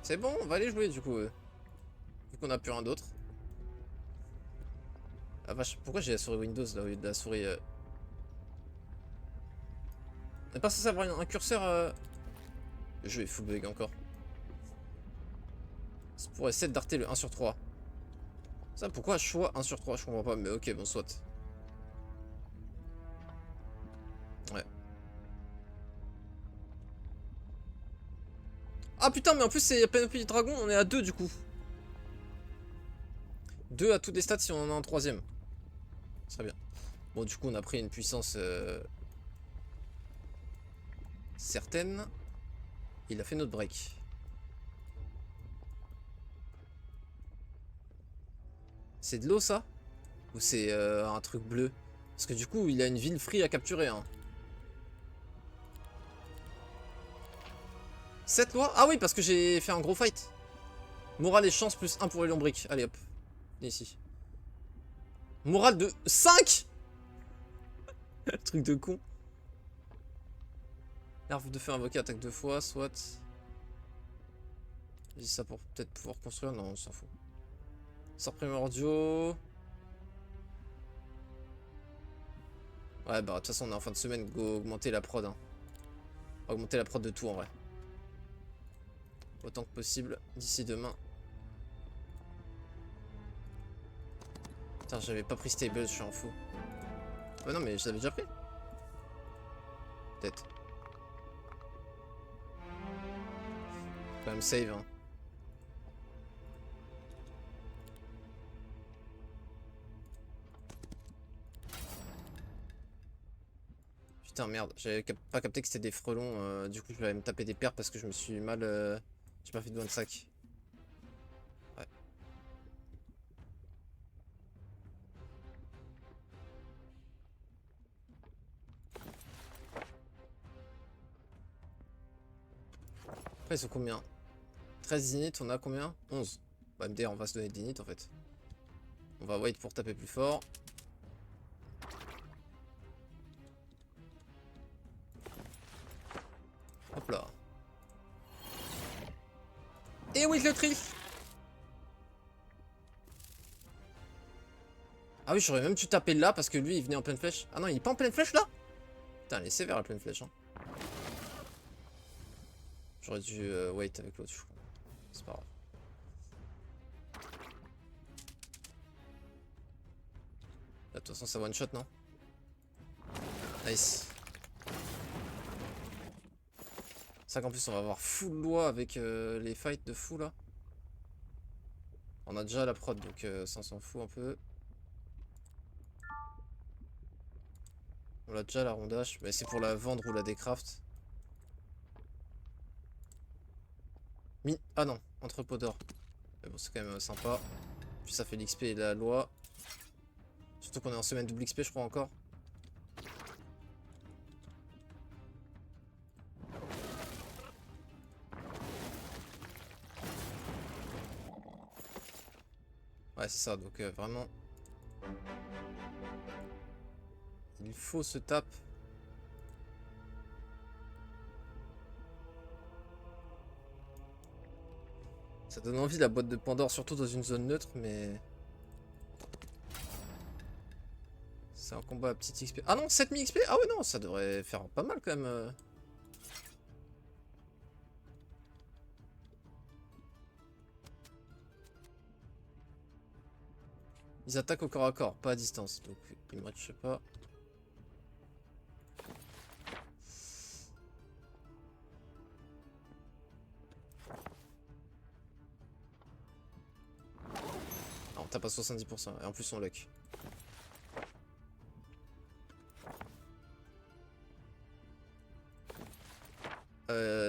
C'est bon, on va aller jouer du coup. Vu qu'on a plus rien d'autre. Ah vache, pourquoi j'ai la souris Windows là au lieu de la souris... On est pas censé avoir un curseur... Le jeu est full bug encore. C'est pour essayer de darter le 1 sur 3. Ça, pourquoi choix 1 sur 3? Je comprends pas, mais ok, bon, soit. Ouais. Ah putain, mais en plus, c'est Panoply du Dragon, on est à 2 du coup. 2 à tous des stats si on en a un troisième. Ce serait bien. Bon, du coup, on a pris une puissance certaine. Il a fait notre break. C'est de l'eau, ça? Ou c'est un truc bleu? Parce que du coup, il a une ville free à capturer. Hein. 7 lois? Ah oui, parce que j'ai fait un gros fight. Morale et chance plus 1 pour les lombriques. Allez hop. Ici. Morale de 5. Truc de con. L'arbre de feu invoqué attaque 2 fois, soit. J'ai dit ça pour peut-être pouvoir construire. Non, on s'en fout. Sort primordiaux. Ouais, bah de toute façon, on est en fin de semaine. Go augmenter la prod. Hein. Augmenter la prod de tout en vrai. Autant que possible d'ici demain. Putain, j'avais pas pris stable, je suis en fou. Bah non, mais je l'avais déjà pris. Peut-être. Quand même save. Hein. Putain, merde, j'avais pas capté que c'était des frelons. Du coup, je vais me taper des pertes parce que je me suis mal. J'ai pas fait de one sac. Ouais. Après, ils sont combien? 13 init, on a combien? 11. Bah, MDR, on va se donner des init en fait. On va wait pour taper plus fort. Hop là. Et oui, je le tri. Ah oui, j'aurais même dû taper là parce que lui, il venait en pleine flèche. Ah non, il est pas en pleine flèche là? Putain, il est sévère la pleine flèche. Hein. J'aurais dû wait avec l'autre, je crois. C'est pas grave. Là, de toute façon, ça one shot, non? Nice. C'est ça qu'en plus, on va avoir full loi avec les fights de fou là. On a déjà la prod, donc ça on s'en fout un peu. On a déjà la rondage, mais c'est pour la vendre ou la décraft. Ah non, entrepôt d'or. Mais bon, c'est quand même sympa. Puis ça fait l'XP et la loi. Surtout qu'on est en semaine double XP, je crois encore. Ouais, c'est ça, donc vraiment. Il faut se tape. Ça donne envie la boîte de Pandore, surtout dans une zone neutre, mais. C'est un combat à petite XP. Ah non, 7000 XP? Ah ouais, non, ça devrait faire pas mal quand même. Ils attaquent au corps à corps, pas à distance. Donc ils me je sais pas. Ah, on tape à 70%. Et en plus on luck.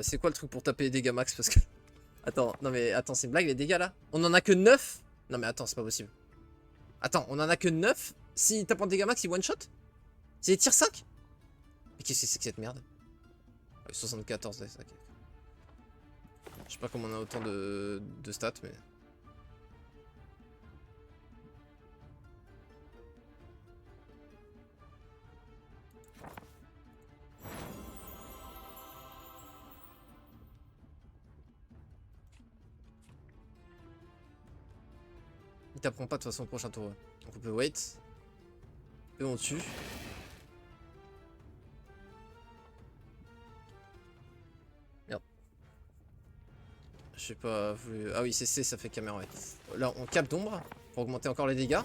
C'est quoi le truc pour taper les dégâts max? Parce que. Attends, non mais attends, c'est une blague les dégâts là? On en a que 9? Non mais attends, c'est pas possible. Attends, on en a que 9? S'il tape en dégâts max, il one shot? S'il tire 5? Mais qu'est-ce que c'est que cette merde? 74, ouais, ok. Je sais pas comment on a autant de stats, mais. taperont pas de toute façon au prochain tour. Ouais. Donc on peut wait. Et on tue. Merde. Je sais pas voulu... Ah oui, c'est C, ça fait caméra, ouais. Là, on cap d'ombre pour augmenter encore les dégâts.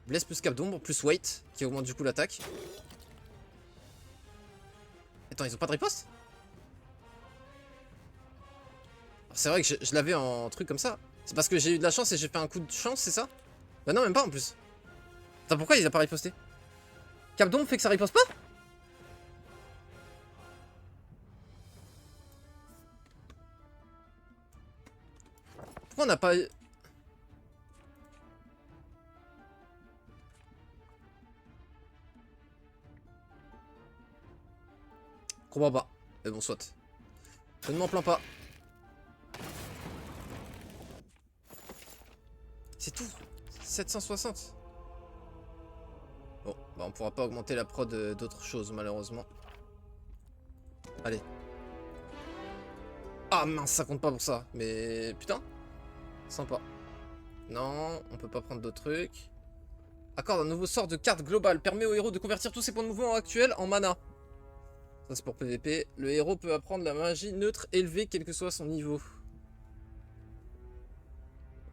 Bless plus cap d'ombre, plus weight, qui augmente du coup l'attaque. Attends, ils ont pas de riposte? C'est vrai que je l'avais en truc comme ça. C'est parce que j'ai eu de la chance et j'ai fait un coup de chance, c'est ça? Bah non, même pas en plus. Attends, pourquoi il a pas riposté? Cap d'ombre fait que ça riposte pas? Pourquoi on n'a pas... Comprends pas. Mais bon, soit. Je ne m'en plains pas. C'est tout. 760. Bon, bah on pourra pas augmenter la prod d'autres choses malheureusement. Allez. Ah mince, ça compte pas pour ça. Mais putain. Sympa. Non, on peut pas prendre d'autres trucs. Accorde un nouveau sort de carte globale. Permet au héros de convertir tous ses points de mouvement actuels en mana. Ça c'est pour PVP. Le héros peut apprendre la magie neutre élevée quel que soit son niveau.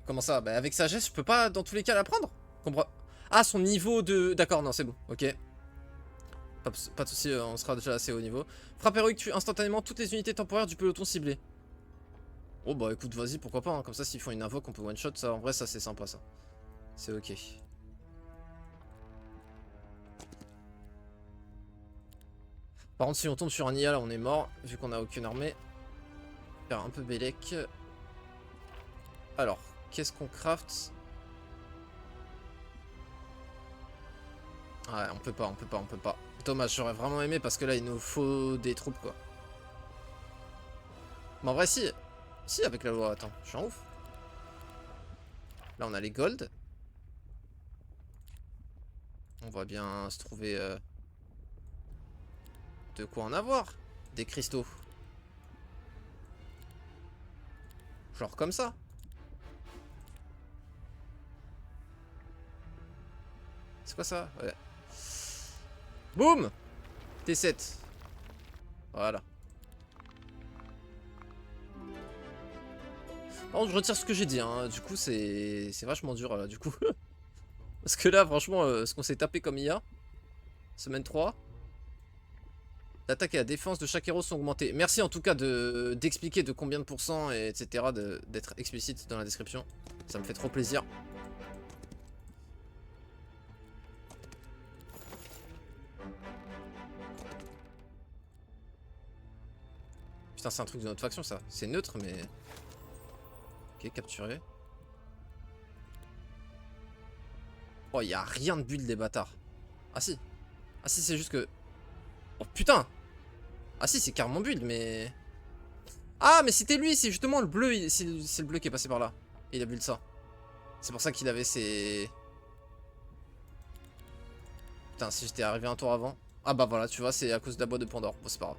Comment ça? Bah avec sagesse, je peux pas dans tous les cas l'apprendre. Ah, son niveau de... D'accord, non, c'est bon, ok. Pas de soucis, on sera déjà assez haut niveau. Frappe héroïque tue instantanément toutes les unités temporaires du peloton ciblé. Oh bah écoute, vas-y, pourquoi pas, hein. Comme ça, s'ils font une invoque, on peut one-shot, ça, en vrai, ça c'est sympa, ça. C'est ok. Par contre, si on tombe sur un IA, là, on est mort, vu qu'on a aucune armée. Faire un peu bélec. Alors, qu'est-ce qu'on craft? Ouais, on peut pas, on peut pas, on peut pas. Dommage, j'aurais vraiment aimé parce que là, il nous faut des troupes, quoi. Mais en vrai, si. Si, avec la loi, attends, je suis en ouf. Là, on a les gold. On va bien se trouver de quoi en avoir. Des cristaux. Genre comme ça. C'est quoi ça? Ouais. Boum! T7. Voilà. Par contre, je retire ce que j'ai dit, hein. Du coup, c'est vachement dur, là, du coup. Parce que là, franchement, ce qu'on s'est tapé comme IA. Semaine 3. L'attaque et la défense de chaque héros sont augmentées. Merci en tout cas d'expliquer de combien de pourcents, et etc. D'être explicite dans la description. Ça me fait trop plaisir. Putain, c'est un truc de notre faction, ça. C'est neutre, mais... Ok, capturé. Oh, il y a rien de build, les bâtards. Ah si. Ah si, c'est juste que... Oh putain. Ah si, c'est carrément build, mais... Ah, mais c'était lui, c'est justement le bleu. C'est le bleu qui est passé par là. Il a build ça. C'est pour ça qu'il avait ses... Putain, si j'étais arrivé un tour avant. Ah bah voilà, tu vois, c'est à cause de la boîte de Pandore. Bon, c'est pas grave.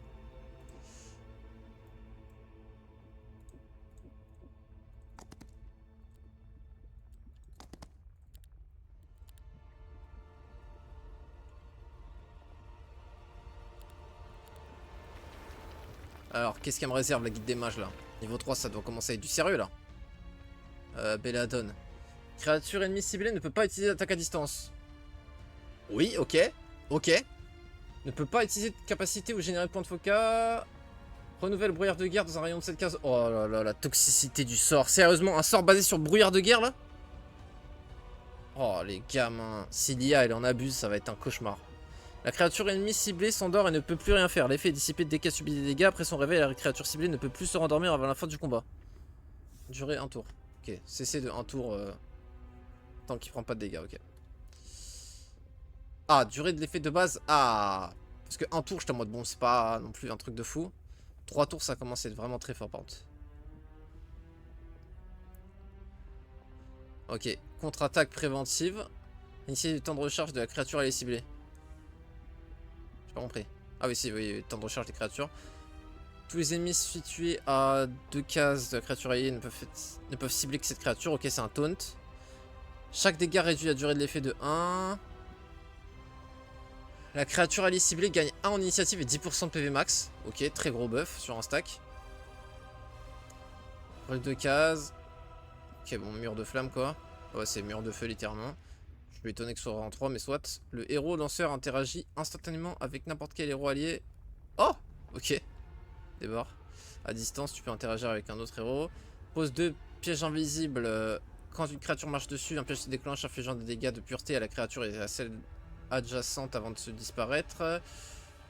Alors, qu'est-ce qu'elle me réserve, la guide des mages, là? Niveau 3, ça doit commencer à être du sérieux, là. Belladone. Créature ennemie ciblée ne peut pas utiliser d'attaque à distance. Oui, ok. Ok. Ne peut pas utiliser de capacité ou générer de points de focus. Renouvelle brouillard de guerre dans un rayon de 7 cases. Oh là là, la toxicité du sort. Sérieusement, un sort basé sur brouillard de guerre, là? Oh, les gamins. Si l'IA, elle en abuse, ça va être un cauchemar. La créature ennemie ciblée s'endort et ne peut plus rien faire. L'effet est dissipé dès qu'elle subit des dégâts. Après son réveil, la créature ciblée ne peut plus se rendormir avant la fin du combat. Durée 1 tour. Ok, cessez de 1 tour tant qu'il prend pas de dégâts, ok. Ah, durée de l'effet de base. Ah, parce que 1 tour, j'étais en mode bon, c'est pas non plus un truc de fou. 3 tours, ça commence à être vraiment très fort par contre. Ok, contre-attaque préventive. Initier du temps de recharge de la créature, elle est ciblée. J'ai pas compris. Ah oui, si, oui, temps de recharge des créatures. Tous les ennemis situés à 2 cases de la créature alliée ne peuvent cibler que cette créature. Ok, c'est un taunt. Chaque dégât réduit la durée de l'effet de 1. La créature alliée ciblée gagne 1 en initiative et 10% de PV max. Ok, très gros buff sur un stack. Rôle 2 cases. Ok, bon, mur de flamme quoi. Ouais, c'est mur de feu littéralement. Je suis étonné que ce soit en 3, mais soit. Le héros lanceur interagit instantanément avec n'importe quel héros allié. Oh, ok. Débord. À distance, tu peux interagir avec un autre héros. Pose 2 pièges invisibles. Quand une créature marche dessus, un piège se déclenche, infligeant des dégâts de pureté à la créature et à celle adjacente avant de se disparaître.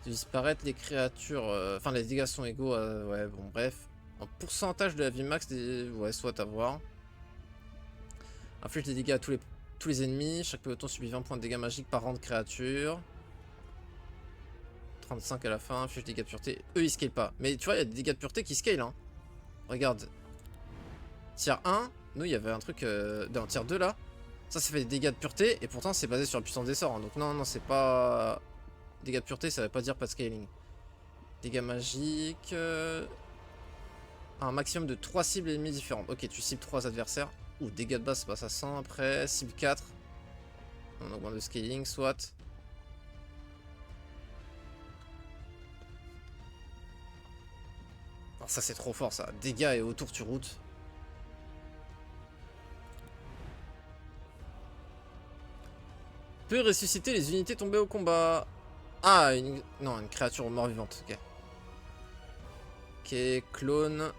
Les créatures... Enfin, les dégâts sont égaux à... Ouais, bon, bref. En pourcentage de la vie max, ouais, soit à voir. Inflige des dégâts à tous les ennemis. Chaque peloton subit 20 points de dégâts magiques par rang de créature. 35 à la fin, inflige des dégâts de pureté. Eux, ils scalent pas. Mais tu vois, il y a des dégâts de pureté qui scalent, hein. Regarde. Tier 1, nous, il y avait un truc... dans tier 2, là. Ça fait des dégâts de pureté. Et pourtant, c'est basé sur la puissance des sorts. Hein. Donc non, non, c'est pas... Dégâts de pureté, ça veut pas dire pas de scaling. Dégâts magiques... Un maximum de 3 cibles ennemies différentes. Ok, tu cibles 3 adversaires. Ouh, dégâts de base, ça passe à 100 après. Cible 4. On augmente le scaling, soit. Alors ça, c'est trop fort, ça. Dégâts et autour, tu routes. Peut ressusciter les unités tombées au combat. Ah, non, une créature mort-vivante, ok. Ok, clone.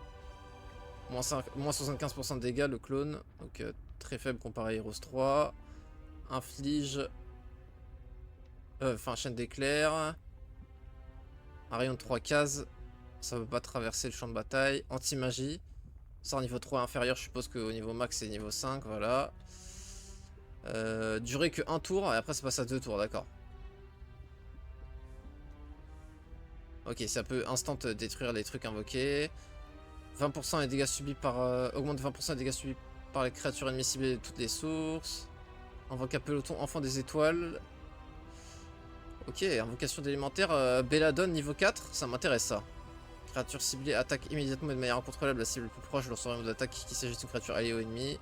Moins 75% de dégâts, le clone. Donc très faible comparé à Heroes 3. Inflige... Enfin, chaîne d'éclairs. Un rayon de 3 cases. Ça ne peut pas traverser le champ de bataille. Anti-magie. Sort niveau 3 inférieur, je suppose qu'au niveau max c'est niveau 5, voilà. Durée que 1 tour, et après ça passe à 2 tours, d'accord. Ok, ça peut instant détruire les trucs invoqués. 20% des dégâts subis par... augmente 20% des dégâts subis par les créatures ennemies ciblées de toutes les sources. Invoque un peloton enfant des étoiles. Ok, invocation d'élémentaire. Belladone niveau 4, ça m'intéresse ça. Créature ciblée attaque immédiatement et de manière incontrôlable la cible le plus proche lors son rayon d'attaque qu'il s'agisse d'une créature alliée au ennemi.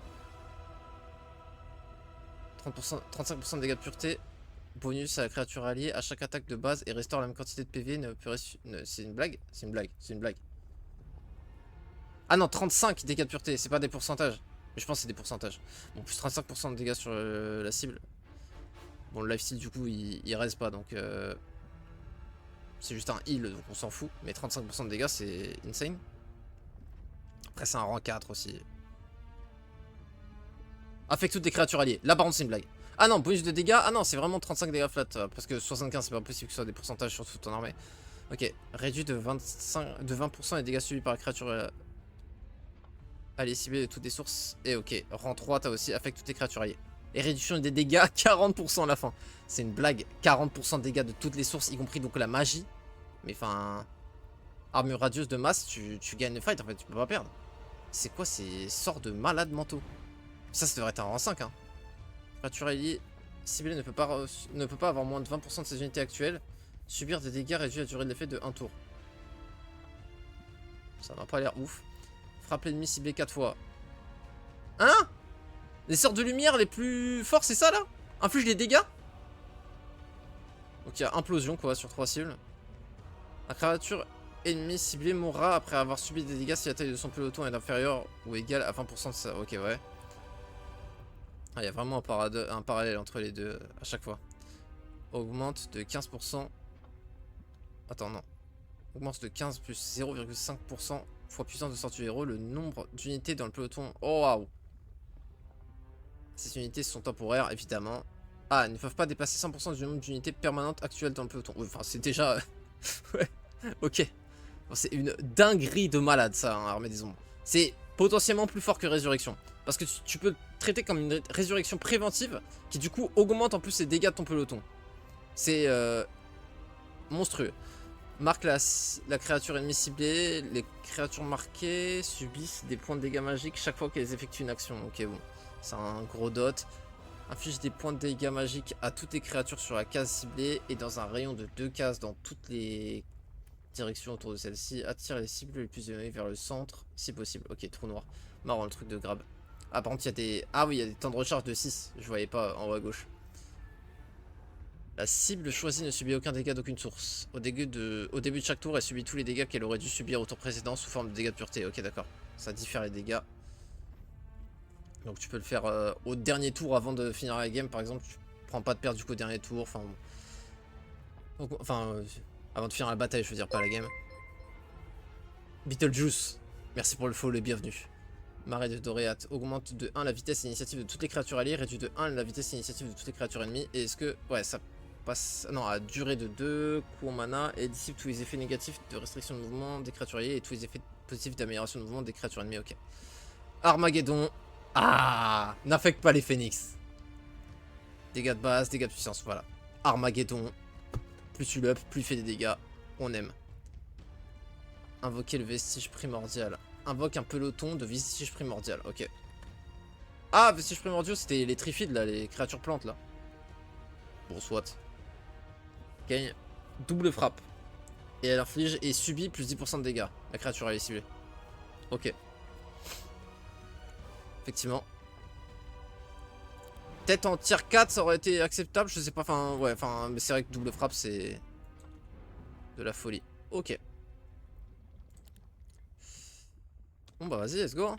35% de dégâts de pureté. Bonus à la créature alliée à chaque attaque de base et restaure la même quantité de PV. C'est une blague? C'est une blague, c'est une blague. Ah non, 35 dégâts de pureté, c'est pas des pourcentages. Mais je pense que c'est des pourcentages. Bon, plus 35% de dégâts sur la cible. Bon, le lifesteal du coup il reste pas donc c'est juste un heal donc on s'en fout. Mais 35% de dégâts c'est insane. Après c'est un rang 4 aussi. Affecte toutes les créatures alliées. Là par contre c'est une blague. Ah non, bonus de dégâts. Ah non, c'est vraiment 35 dégâts flat. Parce que 75 c'est pas possible que ce soit des pourcentages sur toute ton armée. Ok, réduit de 20% les dégâts subis par la créature alliée ciblée de toutes les sources. Et ok, rang 3 t'as aussi affecte toutes les créatures alliées. Et réduction des dégâts 40% à la fin. C'est une blague. 40% de dégâts de toutes les sources, y compris donc la magie. Mais enfin... Armure radieuse de masse, tu gagnes le fight en fait, tu peux pas perdre. C'est quoi ces sorts de malades mentaux? Ça devrait être un rang 5 hein. Créature alliée ciblée ne peut pas avoir moins de 20% de ses unités actuelles. Subir des dégâts réduit la durée de l'effet de 1 tour. Ça m'a pas l'air ouf. Frappe l'ennemi ciblé 4 fois. Hein? Les sorts de lumière les plus forts, c'est ça là? Inflige les dégâts? Donc il y a implosion quoi sur 3 cibles. La créature ennemie ciblée mourra après avoir subi des dégâts si la taille de son peloton est inférieure ou égale à 20% de ça. Ok, ouais. Ah, il y a vraiment un parallèle entre les deux à chaque fois. Augmente de 15%. Attends, non. Augmente de 15 plus 0,5% fois puissance de sort du héros le nombre d'unités dans le peloton. Oh waouh! Ces unités sont temporaires, évidemment. Ah, elles ne peuvent pas dépasser 100% du nombre d'unités permanentes actuelles dans le peloton. Oui, enfin, c'est déjà... ouais, ok. Bon, c'est une dinguerie de malade, ça, hein, Armée des Ombres. C'est potentiellement plus fort que Résurrection. Parce que tu peux traiter comme une résurrection préventive qui, du coup, augmente en plus les dégâts de ton peloton. C'est monstrueux. Marque la créature ennemie ciblée. Les créatures marquées subissent des points de dégâts magiques chaque fois qu'elles effectuent une action. Ok, bon. C'est un gros dot. Inflige des points de dégâts magiques à toutes les créatures sur la case ciblée et dans un rayon de 2 cases dans toutes les direction autour de celle-ci. Attire les cibles les plus éloignées vers le centre, si possible. Ok, trou noir. Marrant le truc de grab. Ah, par contre, il y a des... Ah oui, il y a des temps de recharge de 6. Je voyais pas en haut à gauche. La cible choisie ne subit aucun dégât d'aucune source. Au début de chaque tour, elle subit tous les dégâts qu'elle aurait dû subir au tour précédent sous forme de dégâts de pureté. Ok, d'accord. Ça diffère les dégâts. Donc tu peux le faire au dernier tour avant de finir la game, par exemple. Tu prends pas de perte du coup au dernier tour. Enfin, avant de finir la bataille, je veux dire, pas la game. Beetlejuice, merci pour le follow et bienvenue. Marée de Doréat augmente de 1 la vitesse initiative de toutes les créatures alliées, réduit de 1 la vitesse initiative de toutes les créatures ennemies. Et est-ce que... Ouais, ça passe... Non, à durée de 2, coût en mana, et dissipe tous les effets négatifs de restriction de mouvement des créatures alliées et tous les effets positifs d'amélioration de mouvement des créatures ennemies, ok. Armageddon. Ah, n'affecte pas les phénix. Dégâts de base, dégâts de puissance, voilà. Armageddon. Plus tu l'up, plus il fait des dégâts. On aime. Invoquer le vestige primordial. Invoque un peloton de vestige primordial, ok. Ah, vestige primordial, c'était les trifides là, les créatures plantes là. Bon, soit. Gagne double frappe. Et elle inflige et subit plus 10% de dégâts. La créature elle est ciblée. Ok. Effectivement. Peut-être en tier 4 ça aurait été acceptable, je sais pas, enfin ouais, enfin mais c'est vrai que double frappe c'est de la folie. Ok. Bon bah vas-y, let's go.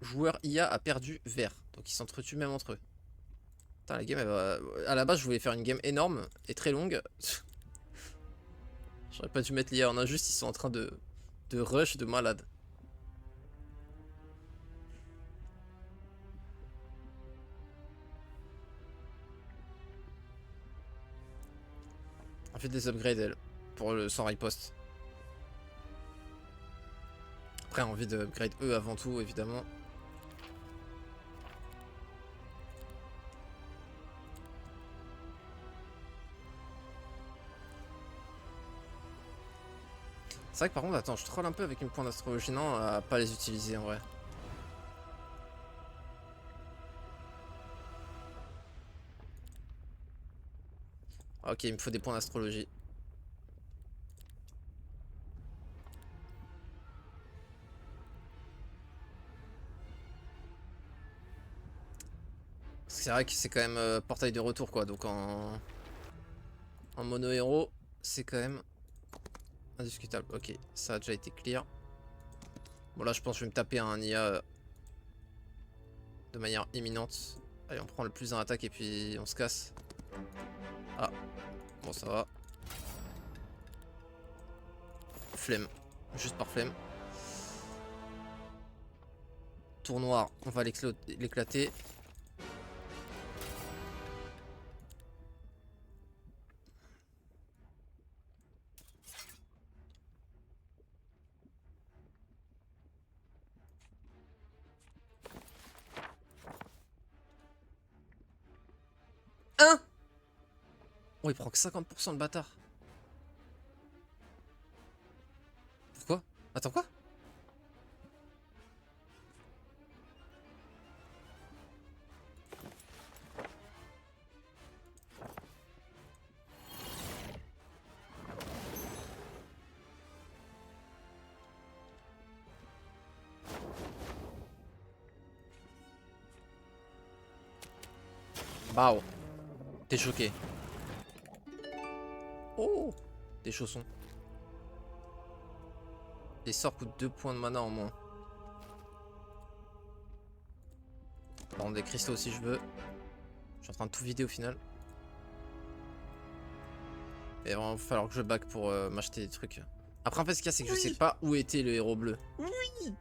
Joueur IA a perdu vert, donc ils s'entretuent même entre eux. Putain, la game elle va... À la base je voulais faire une game énorme et très longue. J'aurais pas dû mettre l'IA en injuste, ils sont en train de rush de malade. On fait des upgrades elle, pour le sans riposte. Après envie de upgrade eux avant tout évidemment. C'est vrai que par contre, attends, je troll un peu avec une pointe d'astrologie, non, à pas les utiliser en vrai. Ok, il me faut des points d'astrologie. C'est vrai que c'est quand même portail de retour quoi, donc en mono héros, c'est quand même indiscutable. Ok, ça a déjà été clear. Bon là je pense que je vais me taper un IA de manière imminente. Allez, on prend le plus en attaque et puis on se casse. Ah, bon ça va. Flemme, juste par flemme. Tour noir, on va l'éclater. Hein? Oh, il prend que 50% de bâtard. Pourquoi? Attends, quoi? Waouh. T'es choqué. Oh, des chaussons. Les sorts coûtent 2 points de mana en moins. Prendre des cristaux si je veux. Je suis en train de tout vider au final. Il va vraiment falloir que je back pour m'acheter des trucs. Après en fait ce qu'il y a c'est que je sais pas où était le héros bleu. Oui.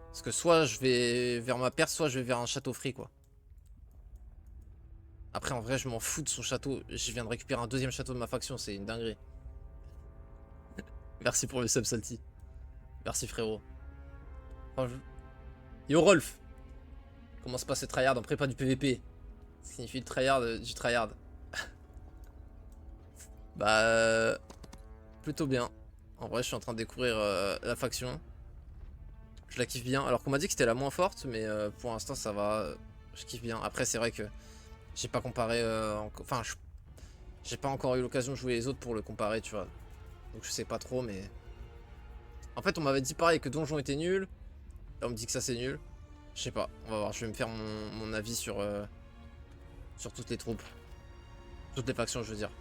Parce que soit je vais vers ma perte, soit je vais vers un château free quoi. Après en vrai je m'en fous de son château. Je viens de récupérer un deuxième château de ma faction, c'est une dinguerie. Merci pour le sub salty. Merci frérot. Oh, yo Rolf. Comment se passe le tryhard en prépa du PVP? Ça signifie le tryhard du tryhard. Bah plutôt bien. En vrai je suis en train de découvrir la faction. Je la kiffe bien. Alors qu'on m'a dit que c'était la moins forte, mais pour l'instant ça va. Je kiffe bien. Après c'est vrai que j'ai pas comparé. Enfin J'ai pas encore eu l'occasion de jouer les autres pour le comparer, tu vois. Donc je sais pas trop, mais... En fait, on m'avait dit pareil que Donjon était nul. Là, on me dit que ça, c'est nul. Je sais pas, on va voir. Je vais me faire mon avis sur toutes les troupes. Toutes les factions, je veux dire.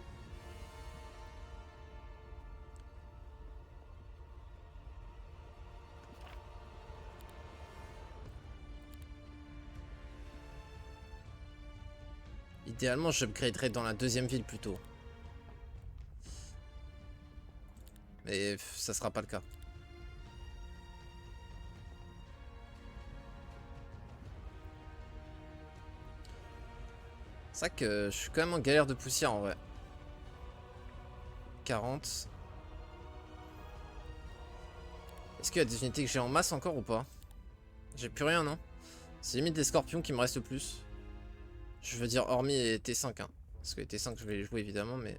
Idéalement, j'upgraderais dans la deuxième ville plutôt. Mais ça sera pas le cas. C'est vrai que je suis quand même en galère de poussière en vrai. 40. Est-ce qu'il y a des unités que j'ai en masse encore ou pas? J'ai plus rien, non? C'est limite des scorpions qui me restent le plus. Je veux dire hormis les T5 hein. Parce que les T5 je vais les jouer évidemment mais...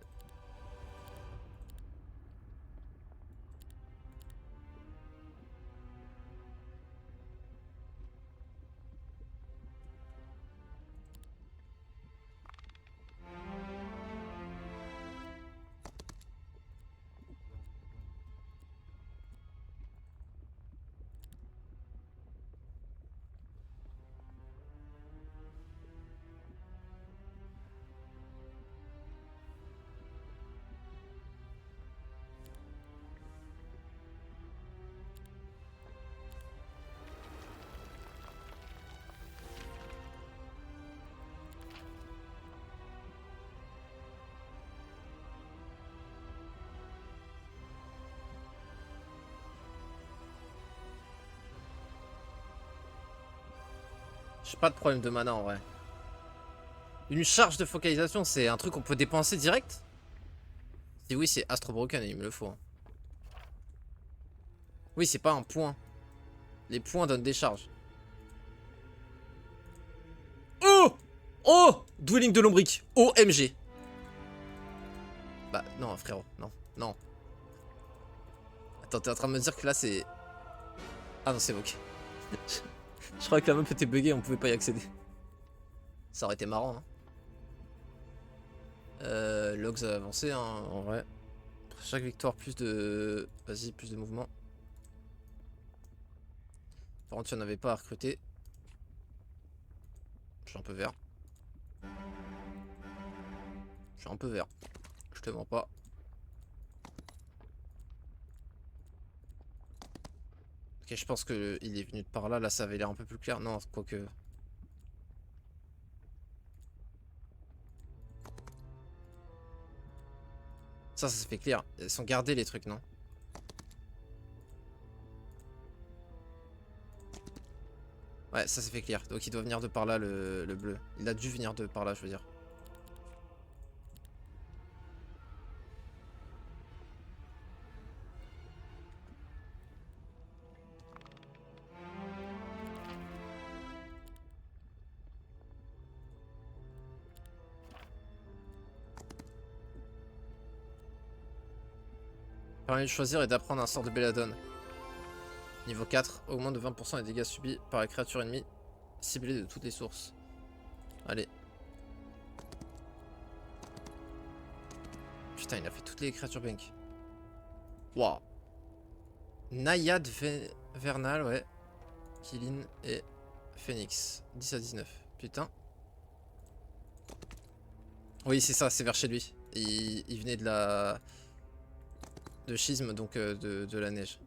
J'ai pas de problème de mana en vrai. Une charge de focalisation c'est un truc qu'on peut dépenser direct? Si oui c'est Astro Broken et il me le faut. Hein. Oui c'est pas un point. Les points donnent des charges. Oh! Oh! Dwelling de Lombric. OMG. Bah non frérot, non, non. Attends, t'es en train de me dire que là c'est... Ah non c'est ok. Je crois que la map était buggée, on pouvait pas y accéder. Ça aurait été marrant hein. Logs a avancé hein, en vrai. Chaque victoire plus de... Vas-y, plus de mouvement. Par contre, il n'y en avait pas à recruter. Je suis un peu vert. Je suis un peu vert. Je te mens pas. Ok, je pense que il est venu de par là. Là, ça avait l'air un peu plus clair. Non, quoique... Ça se fait clair. Ils sont gardés les trucs, non? Ouais, ça s'est fait clair. Donc il doit venir de par là, le bleu. Il a dû venir de par là, je veux dire. Permet de choisir et d'apprendre un sort de Belladone. Niveau 4, augmente de 20% les dégâts subis par la créature ennemie ciblée de toutes les sources. Allez. Putain, il a fait toutes les créatures bank. Waouh. Naïade Vernal, ouais. Killin et Phoenix. 10 à 19. Putain. Oui, c'est ça, c'est vers chez lui. Il venait de la... De schisme, donc de la neige.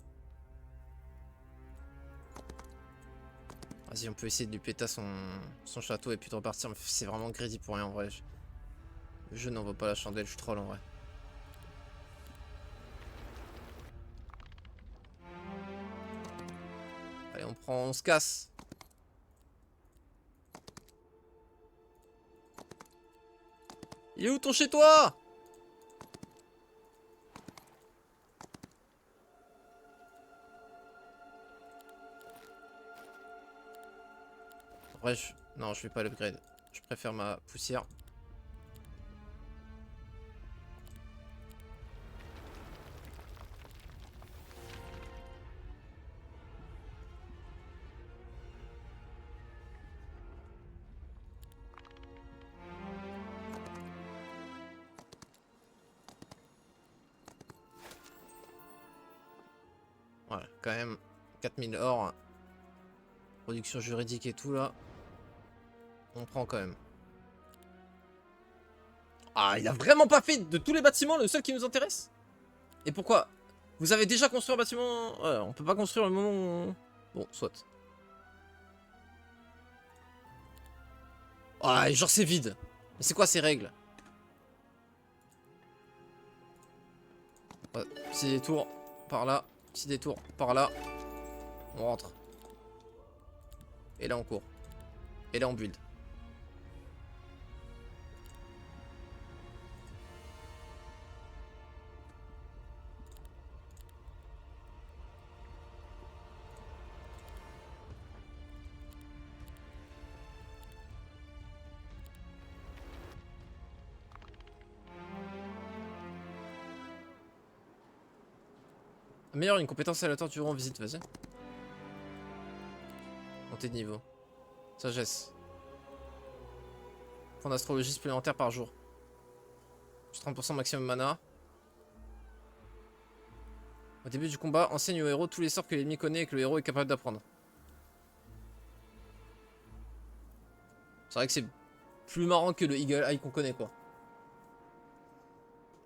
Vas-y, on peut essayer de lui péter son château et puis de repartir. Mais c'est vraiment greedy pour rien en vrai. Le jeu n'en vaut pas la chandelle, je suis troll en vrai. Allez, on se casse. Il est où ton chez toi? En vrai, non, je vais pas l'upgrade. Je préfère ma poussière. Voilà, quand même. 4000 or. Production juridique et tout là. On prend quand même. Ah, il a vraiment pas fait de tous les bâtiments le seul qui nous intéresse? Et pourquoi? Vous avez déjà construit un bâtiment? Ouais, on peut pas construire le moment où... Bon, soit. Ah, genre c'est vide. Mais c'est quoi ces règles? Ouais, petit détour par là. Petit détour par là. On rentre. Et là on court. Et là on build. Améliore une compétence aléatoire durant visite, vas-y. Montée de niveau. Sagesse. Point d'astrologie supplémentaire par jour. 30% maximum mana. Au début du combat, enseigne au héros tous les sorts que l'ennemi connaît et que le héros est capable d'apprendre. C'est vrai que c'est plus marrant que le Eagle Eye qu'on connaît quoi.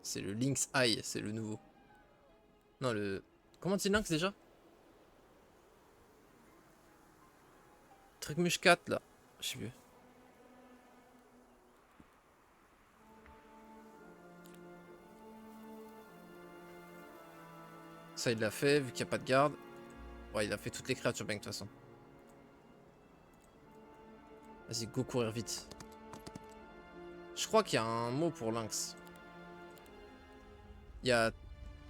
C'est le Lynx Eye, c'est le nouveau. Non, le... Comment dit Lynx déjà? Truc muscat là. Je sais plus. Ça il l'a fait vu qu'il n'y a pas de garde. Ouais, il a fait toutes les créatures bank de toute façon. Vas-y, go courir vite. Je crois qu'il y a un mot pour lynx. Il y a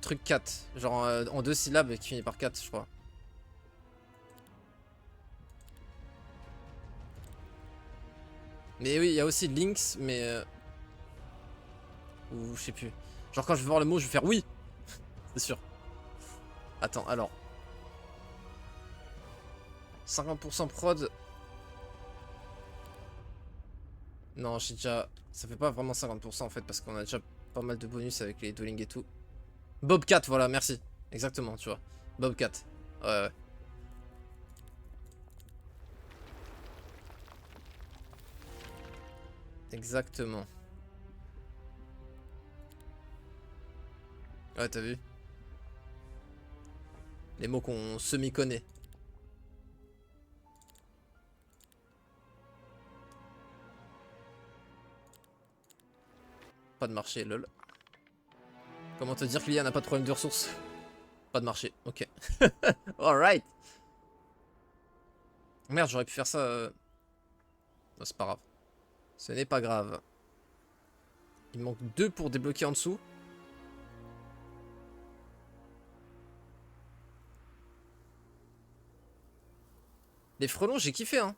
truc 4. Genre en 2 syllabes qui finit par 4, je crois. Mais oui, il y a aussi lynx, mais... ou je sais plus. Genre quand je vais voir le mot, je vais faire oui. C'est sûr. Attends, alors. 50% prod. Non, j'ai déjà... Ça fait pas vraiment 50% en fait, parce qu'on a déjà pas mal de bonus avec les dueling et tout. Bobcat, voilà, merci. Exactement, tu vois. Bobcat. Ouais, ouais. Exactement. Ouais, t'as vu? Les mots qu'on semi-connaît. Pas de marché, lol. Comment te dire qu'il y a n'a pas de problème de ressources? Pas de marché, ok. Alright. Merde, j'aurais pu faire ça... Non, c'est pas grave. Ce n'est pas grave. Il manque 2 pour débloquer en dessous. Les frelons, j'ai kiffé, hein.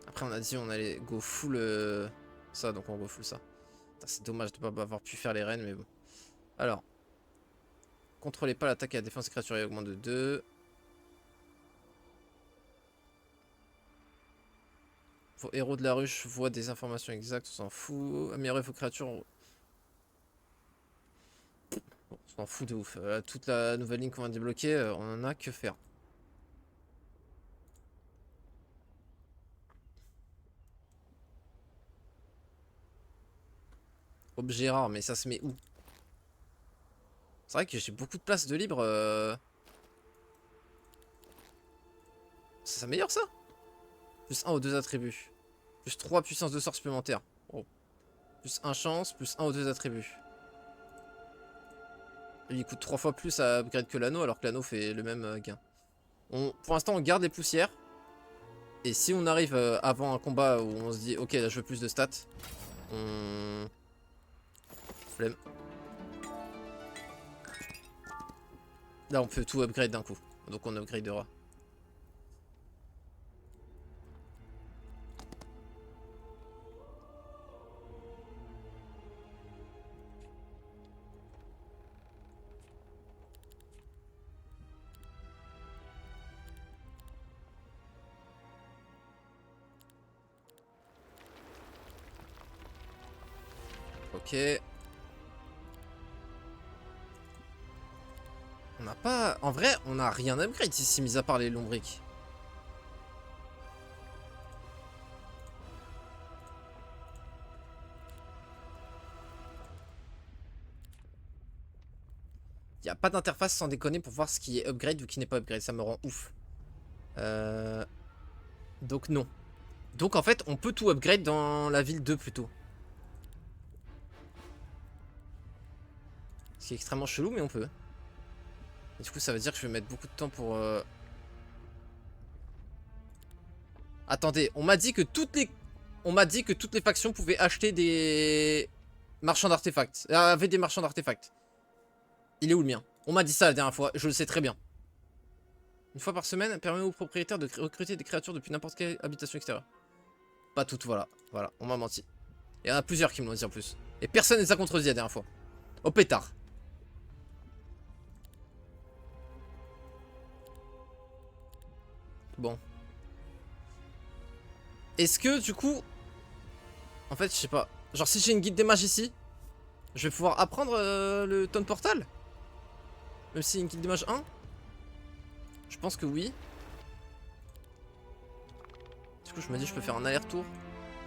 Après, on a dit on allait go full ça, donc on go full ça. C'est dommage de ne pas avoir pu faire les reines, mais bon. Alors. Contrôlez pas l'attaque et la défense des créatures et augmente de 2. Vos héros de la ruche voient des informations exactes, on s'en fout. Améliorer vos créatures. Bon, on s'en fout de ouf. Toute la nouvelle ligne qu'on vient de débloquer, on en a que faire. Objet rare, mais ça se met où? C'est vrai que j'ai beaucoup de place de libre. Ça s'améliore ça? Plus 1 aux 2 attributs. Plus 3 puissance de sort supplémentaire. Oh. Plus 1 chance, plus 1 aux 2 attributs. Il coûte 3 fois plus à upgrade que l'anneau, alors que l'anneau fait le même gain. Pour l'instant, on garde les poussières. Et si on arrive avant un combat où on se dit, ok, là je veux plus de stats, on... Flemme. Là, on peut tout upgrade d'un coup. Donc on upgradera. Ok. On n'a pas... En vrai, on n'a rien upgrade ici, mis à part les lombriques. Il n'y a pas d'interface sans déconner pour voir ce qui est upgrade ou qui n'est pas upgrade. Ça me rend ouf. Donc non. Donc en fait, on peut tout upgrade dans la ville 2 plutôt. Ce qui est extrêmement chelou, mais on peut. Et du coup, ça veut dire que je vais mettre beaucoup de temps pour... Attendez, on m'a dit que toutes les... On m'a dit que toutes les factions pouvaient acheter des... marchands d'artefacts. Avaient des marchands d'artefacts. Il est où le mien? On m'a dit ça la dernière fois, je le sais très bien. Une fois par semaine, permet aux propriétaires de recruter des créatures depuis n'importe quelle habitation extérieure. Pas toutes, voilà. Voilà, on m'a menti. Il y en a plusieurs qui me l'ont dit en plus. Et personne ne les a contredit la dernière fois. Au pétard. Bon. Est-ce que du coup... En fait, je sais pas. Genre si j'ai une guide des mages ici, je vais pouvoir apprendre le Tone Portal? Même si une guide des mages 1? Je pense que oui. Du coup, je me dis, je peux faire un aller-retour.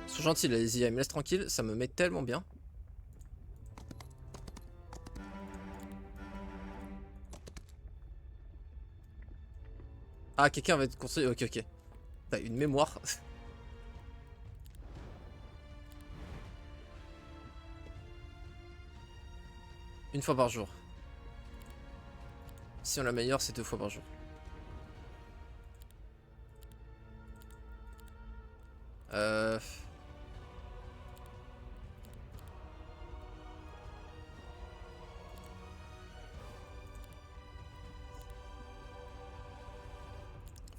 Ils sont gentils, les IA, ils me laissent tranquille. Ça me met tellement bien. Ah, quelqu'un va être construit. Ok, ok. T'as une mémoire. Une fois par jour. Si on l'améliore, c'est 2 fois par jour. Euh...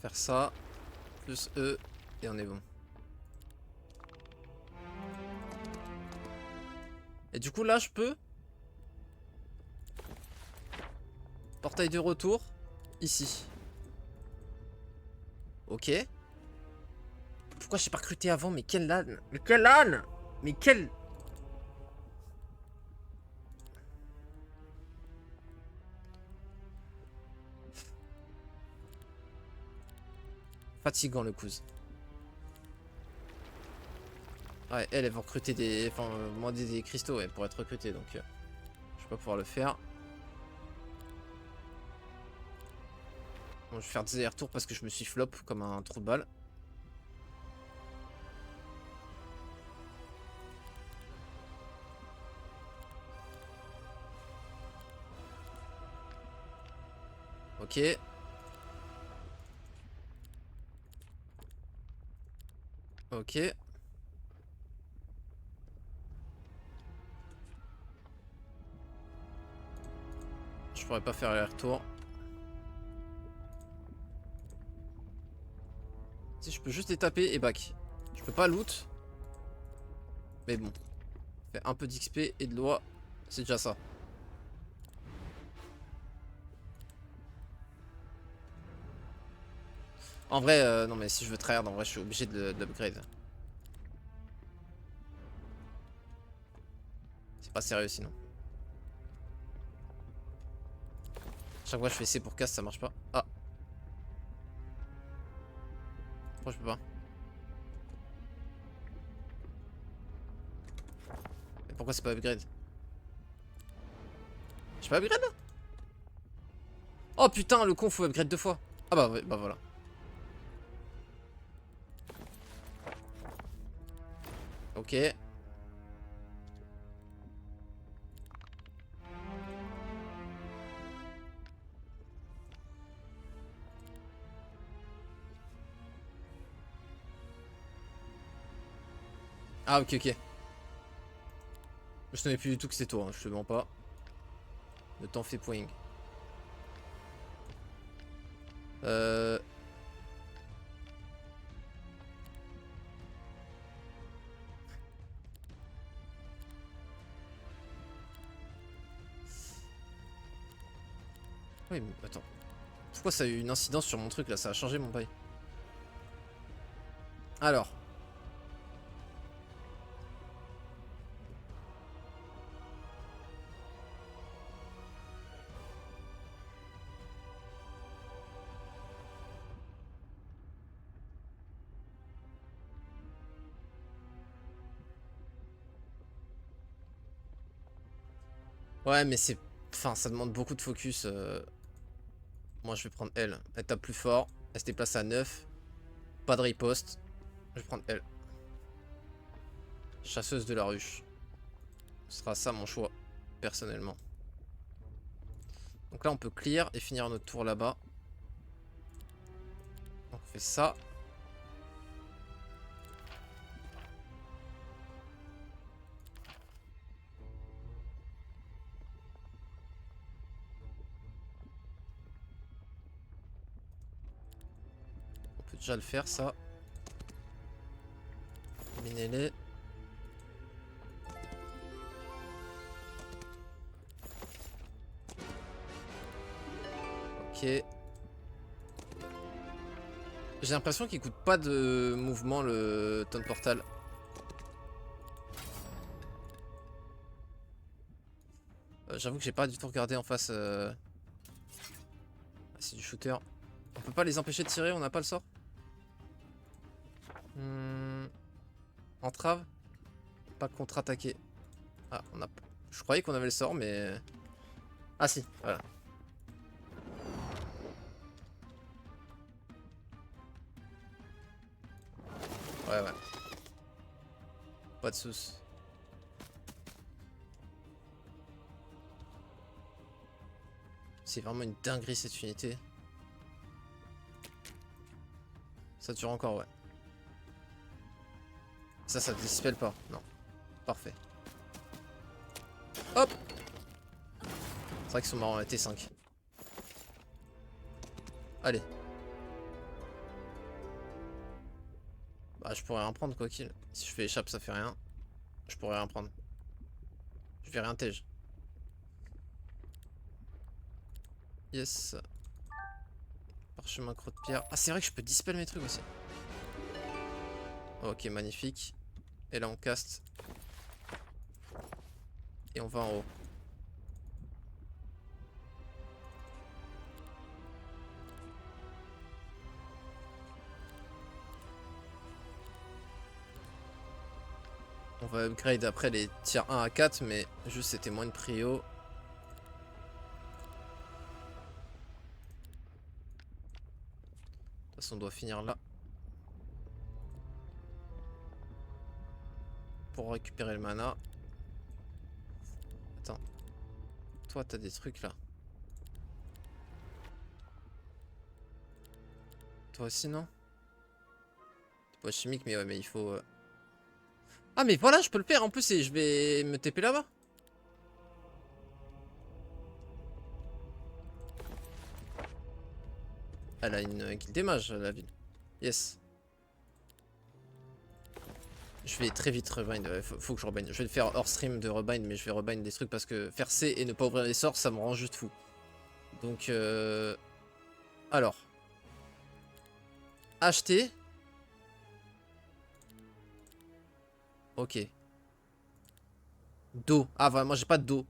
Faire ça. Plus E. Et on est bon. Et du coup, là, je peux... Portail de retour. Ici. Ok. Pourquoi j'ai pas recruté avant? Mais quel âne! Mais quel âne! Mais quel... Fatigant le cousin. Ouais, elle va recruter des... Enfin, demander des cristaux ouais, pour être recrutée, donc... je vais pas pouvoir le faire. Bon, je vais faire des allers-retours parce que je me suis flop comme un trou de balle. Ok. Ok. Je pourrais pas faire aller-retour. Si je peux juste les taper et back. Je peux pas loot. Mais bon. Fait un peu d'XP et de loi. C'est déjà ça. En vrai, non mais si je veux tryhard, en vrai je suis obligé de l'upgrade. C'est pas sérieux sinon. Chaque fois je fais C pour casse, ça marche pas. Ah. Pourquoi je peux pas? Et pourquoi c'est pas upgrade? J'ai pas upgrade là? Oh putain, le con faut upgrade 2 fois. Ah bah, ouais, bah voilà. Ok. Ah ok ok. Je savais plus du tout que c'était toi, hein, je te mens pas. Ne t'en fais point. Euh... Oui mais attends. Pourquoi ça a eu une incidence sur mon truc là? Ça a changé mon bail. Alors. Ouais, mais c'est... Enfin, ça demande beaucoup de focus. Moi, je vais prendre elle. Elle tape plus fort. Elle se déplace à 9. Pas de riposte. Je vais prendre elle. Chasseuse de la ruche. Ce sera ça mon choix, personnellement. Donc là, on peut clear et finir notre tour là-bas. On fait ça. On peut déjà le faire, ça. Éliminez-les. Ok. J'ai l'impression qu'il coûte pas de mouvement le Taunt Portal. J'avoue que j'ai pas du tout regardé en face. Ah, c'est du shooter. On peut pas les empêcher de tirer, on n'a pas le sort. Entrave. Pas contre-attaquer. Ah, on a... Je croyais qu'on avait le sort, mais... Ah si, voilà. Ouais, ouais. Pas de soucis. C'est vraiment une dinguerie cette unité. Ça dure encore, ouais. Ça dispelle pas. Non. Parfait. Hop. C'est vrai qu'ils sont marrants, T5. Allez. Bah, je pourrais rien prendre, quoi qu'il. Si je fais échappe, ça fait rien. Je pourrais rien prendre. Je vais rien tège. Yes. Parchemin croc de pierre. Ah, c'est vrai que je peux dispel mes trucs aussi. Ok, magnifique. Et là, on caste. Et on va en haut. On va upgrade après les tiers 1 à 4, mais juste c'était moins de prio. De toute façon, on doit finir là. Pour récupérer le mana. Attends. Toi, t'as des trucs là. Toi aussi, non? C'est pas chimique, mais ouais, mais il faut... Ah, mais voilà, je peux le faire en plus et je vais me TP là-bas. Elle a une guilde des mages, la ville. Yes. Je vais très vite rebind. Faut que je rebind. Je vais le faire hors stream de rebind, mais je vais rebind des trucs parce que faire C et ne pas ouvrir les sorts, ça me rend juste fou. Donc, alors. Acheter. Ok. Dos. Ah, voilà, moi j'ai pas de dos.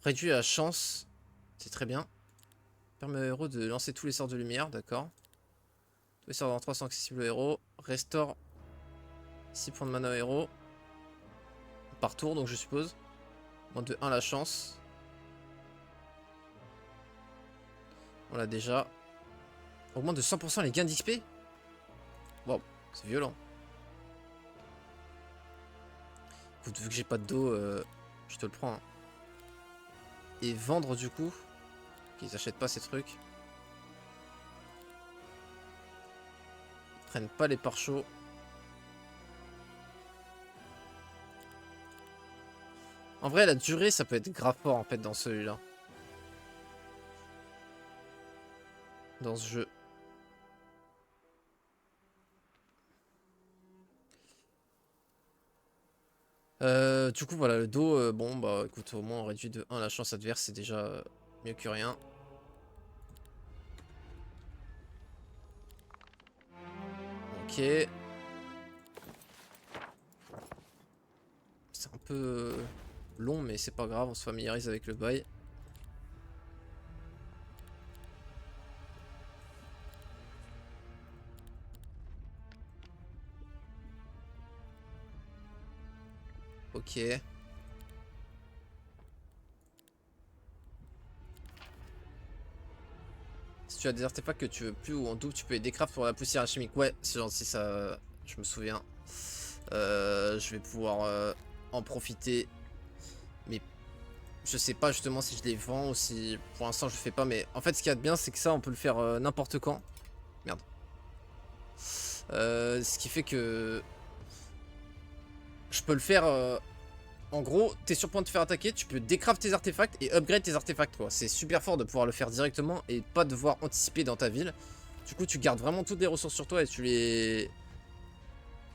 Réduit la chance. C'est très bien. Permet au héros de lancer tous les sorts de lumière, d'accord. Tous les sorts dans 3 sont accessibles au héros. Restore 6 points de mana au héros. Par tour, donc je suppose. Moins de 1 la chance. On l'a déjà. Augmente de 100% les gains d'XP. Wow, c'est violent. Écoute, vu que j'ai pas de dos, je te le prends. Hein. Et vendre du coup. Qu'ils achètent pas ces trucs. Ils prennent pas les pare-chauds. En vrai, la durée, ça peut être grave fort en fait dans celui-là. Dans ce jeu. Du coup, voilà, le dos, bon, bah écoute, au moins on réduit de 1 la chance adverse, c'est déjà mieux que rien. Ok. C'est un peu long, mais c'est pas grave, on se familiarise avec le bail. Ok. Si tu as des artefacts que tu veux plus ou en double, tu peux les décraft pour la poussière alchimique. Ouais, c'est gentil ça, je me souviens. Je vais pouvoir en profiter. Mais je sais pas justement si je les vends ou si pour l'instant je le fais pas. Mais en fait ce qu'il y a de bien c'est que ça on peut le faire n'importe quand. Merde. Ce qui fait que je peux le faire en gros, t'es sur point de te faire attaquer, tu peux décraft tes artefacts et upgrade tes artefacts quoi. C'est super fort de pouvoir le faire directement et pas devoir anticiper dans ta ville. Du coup tu gardes vraiment toutes les ressources sur toi et tu les...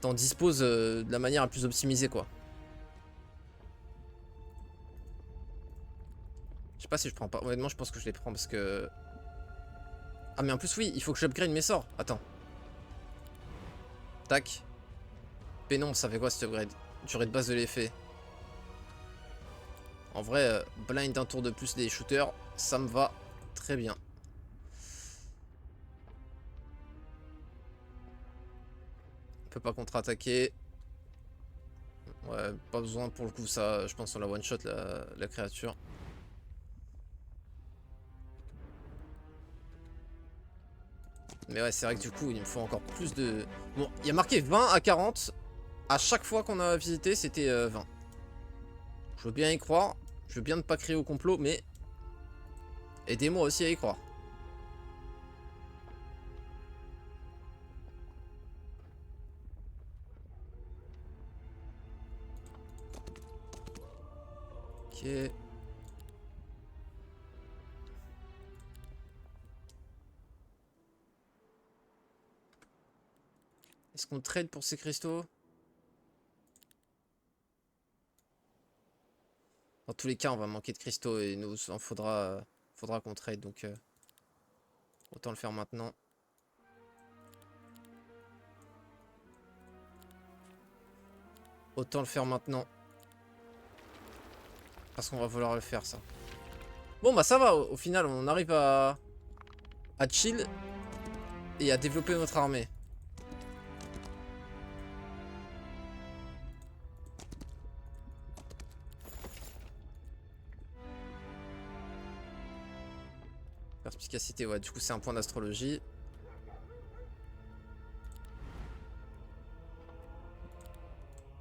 t'en disposes de la manière la plus optimisée quoi. Je sais pas si je prends pas, honnêtement je pense que je les prends parce que... Ah mais en plus oui, il faut que j'upgrade mes sorts, attends. Tac. Pénombre, ça fait quoi cet upgrade? Durée de base de l'effet. En vrai, blind un tour de plus des shooters, ça me va très bien. On peut pas contre-attaquer. Ouais, pas besoin pour le coup, ça, je pense on la one-shot la créature. Mais ouais, c'est vrai que du coup, il me faut encore plus de... Bon, il y a marqué 20 à 40. À chaque fois qu'on a visité, c'était 20. Je veux bien y croire. Je veux bien ne pas créer au complot, mais... aidez-moi aussi à y croire. Ok. Est-ce qu'on trade pour ces cristaux? Dans tous les cas, on va manquer de cristaux et nous en faudra qu'on trade, donc autant le faire maintenant. Autant le faire maintenant. Parce qu'on va vouloir le faire, ça. Bon, bah ça va, au final, on arrive à chill et à développer notre armée. Perspicacité, ouais, du coup, c'est un point d'astrologie.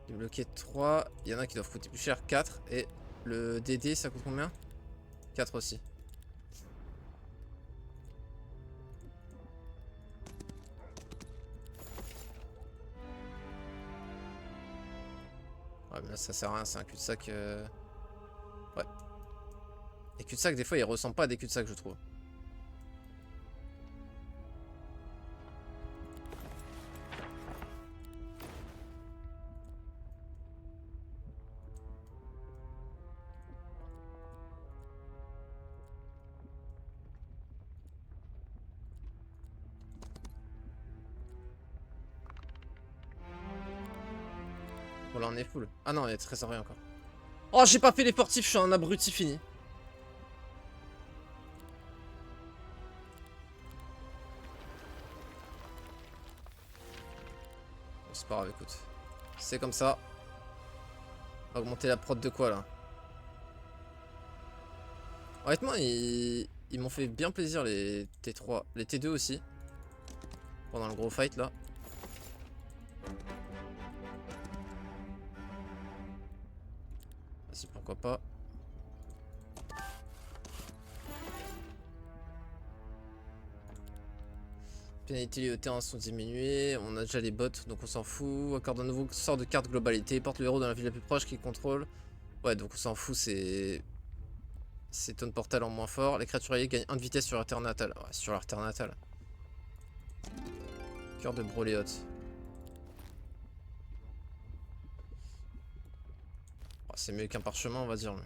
Débloquer 3. Il y en a qui doivent coûter plus cher, 4. Et le DD, ça coûte combien? 4 aussi. Ouais, mais là, ça sert à rien, c'est un cul-de-sac. Ouais. Les cul-de-sac, des fois, ils ressemblent pas à des cul-de-sac, je trouve. Bon, là, on est full. Ah non, il y a trésorier encore. Oh, j'ai pas fait les portifs, je suis un abruti fini. Bon, c'est pas grave, écoute. C'est comme ça. On va augmenter la prod de quoi, là? Honnêtement, ils m'ont fait bien plaisir, les T3. Les T2 aussi. Pendant le gros fight, là. Vas-y, pourquoi pas. Pénalités liées au terrain sont diminuées. On a déjà les bots, donc on s'en fout. Accorde un nouveau sort de carte globalité. Porte le héros dans la ville la plus proche qui contrôle. Ouais, donc on s'en fout, c'est... C'est tonne portal en moins fort. Les créatures alliées gagnent 1 de vitesse sur leur terre natale. Ouais, sur leur terre natale. Cœur de Broléote. Oh, c'est mieux qu'un parchemin, on va dire. Mais...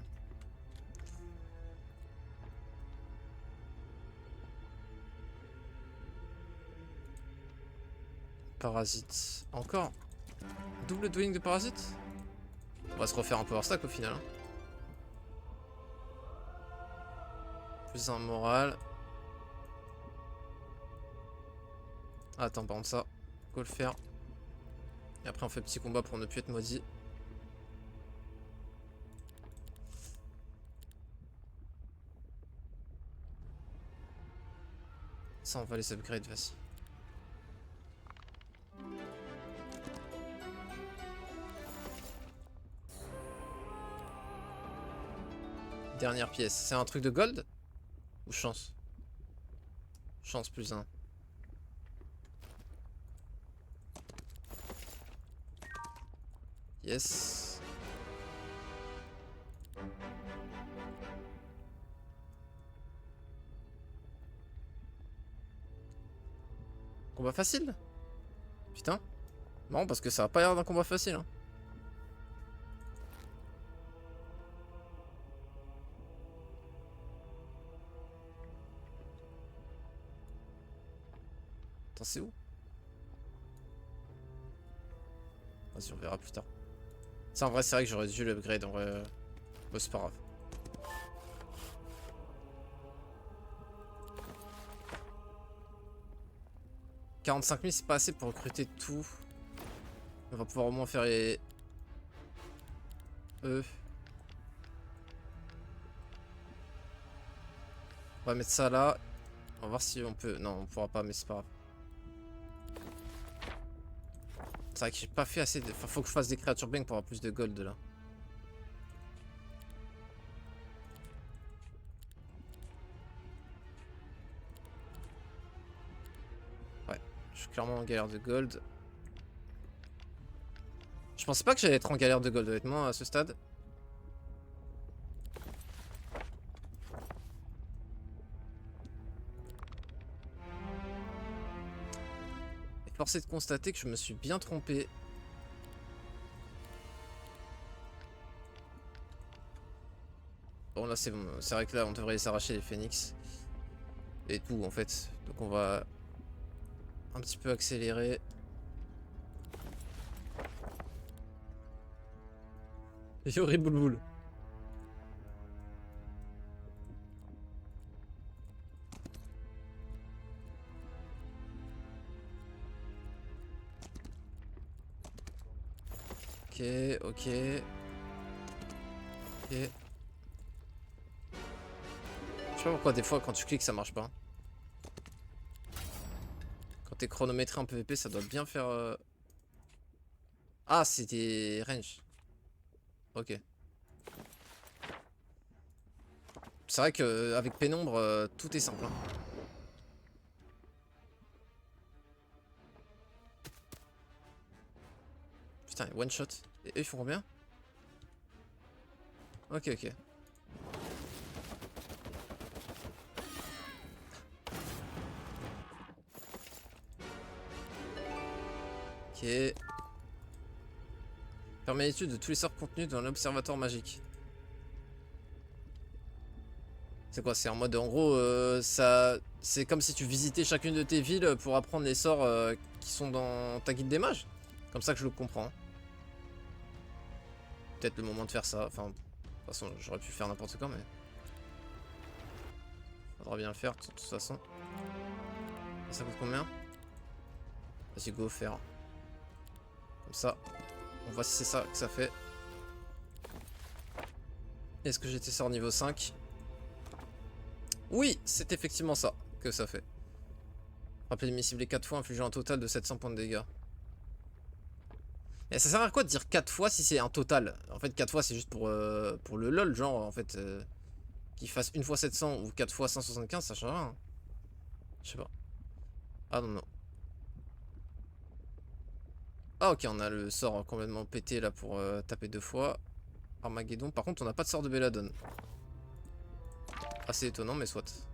Parasite. Encore. Double dwelling de parasite. On va se refaire un power stack au final. Hein. Plus un moral. Ah, attends, par contre ça. Go le faire. Et après on fait petit combat pour ne plus être maudit. Ça, on va les upgrade, vas-y. Dernière pièce. C'est un truc de gold? Ou chance? Chance plus 1. Yes. Combat facile? Putain. Non, parce que ça a pas l'air d'un combat facile. Hein. Attends, c'est où? Vas-y, on verra plus tard. Ça, en vrai, c'est vrai que j'aurais dû l'upgrade. En vrai, bon, c'est pas grave. « 45 000, c'est pas assez pour recruter tout. On va pouvoir au moins faire les... On va mettre ça là. On va voir si on peut... Non, on pourra pas, mais c'est pas grave. C'est vrai que j'ai pas fait assez de... Enfin, faut que je fasse des créatures bang pour avoir plus de gold là. Ouais, je suis clairement en galère de gold. Je pensais pas que j'allais être en galère de gold honnêtement à ce stade. Et force est de constater que je me suis bien trompé. Bon là c'est bon, c'est vrai que là on devrait les arracher les phoenix. Et tout en fait. Donc on va un petit peu accélérer. Yori boule. Ok, ok. Ok. Je sais pas pourquoi des fois quand tu cliques ça marche pas. Quand t'es chronométré en PVP ça doit bien faire... Ah c'est des range. Ok. C'est vrai qu'avec Pénombre tout est simple. Hein. Putain one shot. Et eux ils font combien? Ok ok. Ok. Permet l'étude de tous les sorts contenus dans l'observatoire magique. C'est quoi? C'est en mode en gros ça. C'est comme si tu visitais chacune de tes villes pour apprendre les sorts qui sont dans ta guide des mages. Comme ça que je le comprends. Peut-être le moment de faire ça. Enfin, de toute façon, j'aurais pu faire n'importe quoi, mais. Faudra bien le faire, de toute façon. Ça coûte combien? Vas-y, go faire. Comme ça. On voit si c'est ça que ça fait. Est-ce que j'étais sort niveau 5? Oui, c'est effectivement ça que ça fait. Rappelez l'ennemi ciblé 4 fois, infligeant un total de 700 points de dégâts. Et ça sert à quoi de dire 4 fois si c'est un total? En fait 4 fois c'est juste pour le lol, genre en fait qu'il fasse une fois 700 ou 4 fois 175 ça change rien. Hein. Je sais pas. Ah non non. Ah ok on a le sort complètement pété là pour taper 2 fois. Armageddon, par contre on n'a pas de sort de Belladone. Assez étonnant mais soit.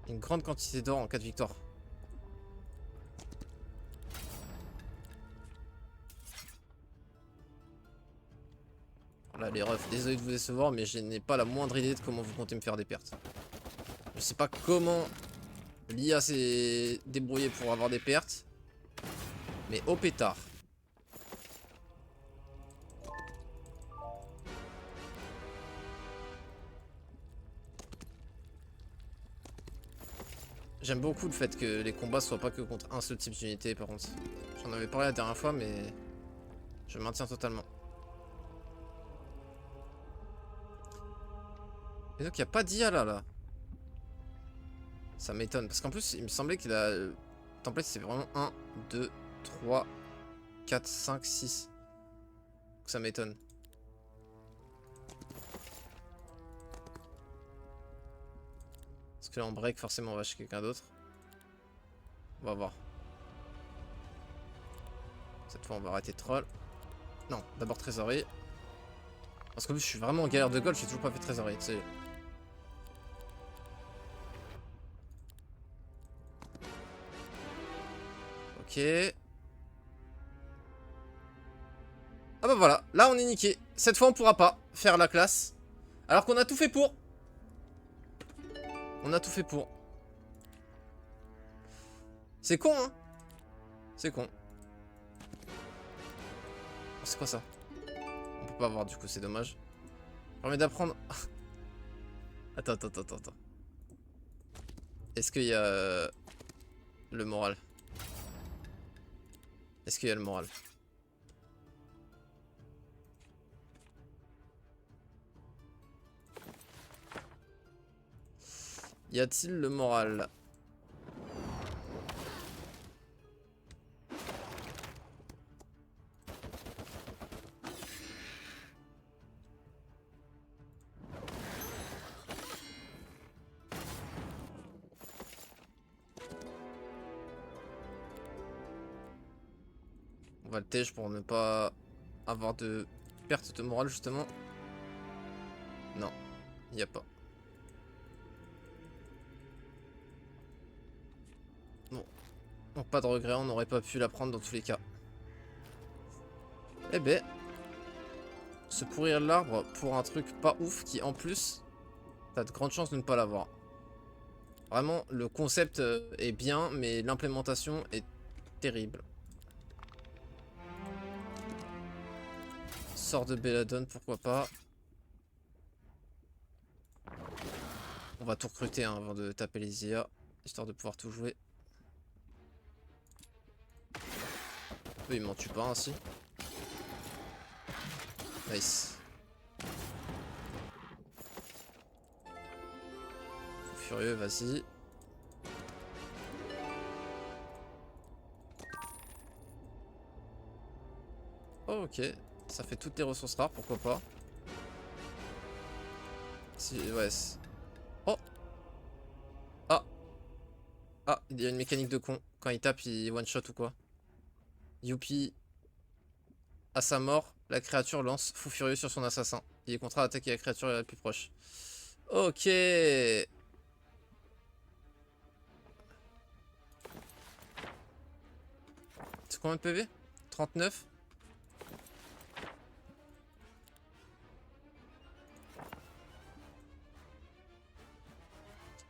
Une grande quantité d'or en cas de victoire. Là les refs, désolé de vous décevoir mais je n'ai pas la moindre idée de comment vous comptez me faire des pertes. Je sais pas comment l'IA s'est débrouillée pour avoir des pertes. Mais au pétard. J'aime beaucoup le fait que les combats soient pas que contre un seul type d'unité par contre. J'en avais parlé la dernière fois mais je maintiens totalement. Et donc il n'y a pas d'IA là. Ça m'étonne. Parce qu'en plus, il me semblait que la template, c'est vraiment 1, 2, 3, 4, 5, 6. Donc ça m'étonne. Parce que là, en break, forcément, on va chez quelqu'un d'autre. On va voir. Cette fois, on va arrêter de troll. Non, d'abord trésorerie. Parce que je suis vraiment en galère de gold, j'ai toujours pas fait trésorerie, tu sais. Ok. Ah bah voilà, là on est niqué. Cette fois on pourra pas faire la classe. Alors qu'on a tout fait pour. On a tout fait pour. C'est con hein. C'est con. Oh, c'est quoi ça? On peut pas voir du coup, c'est dommage. Ça permet d'apprendre. Attends. Est-ce qu'il y a le moral? Est-ce qu'il y a le moral? Y a-t-il le moral? On va le tège pour ne pas avoir de perte de morale justement. Non, il n'y a pas. Bon. Donc pas de regret, on n'aurait pas pu la prendre dans tous les cas. Eh ben, se pourrir l'arbre pour un truc pas ouf qui en plus, t'as de grandes chances de ne pas l'avoir. Vraiment, le concept est bien, mais l'implémentation est terrible. Sort de Belladone, pourquoi pas. On va tout recruter hein, avant de taper les IA, histoire de pouvoir tout jouer. Eux, ils m'en tuent pas ainsi. Nice. Furieux, vas-y. Oh, ok, ça fait toutes les ressources rares, pourquoi pas. Si, ouais. Oh. Ah. Ah, il y a une mécanique de con. Quand il tape, il one shot ou quoi. Youpi. À sa mort, la créature lance Fou Furieux sur son assassin. Il est contraint à attaquer la créature la plus proche. Ok. C'est combien de PV? 39.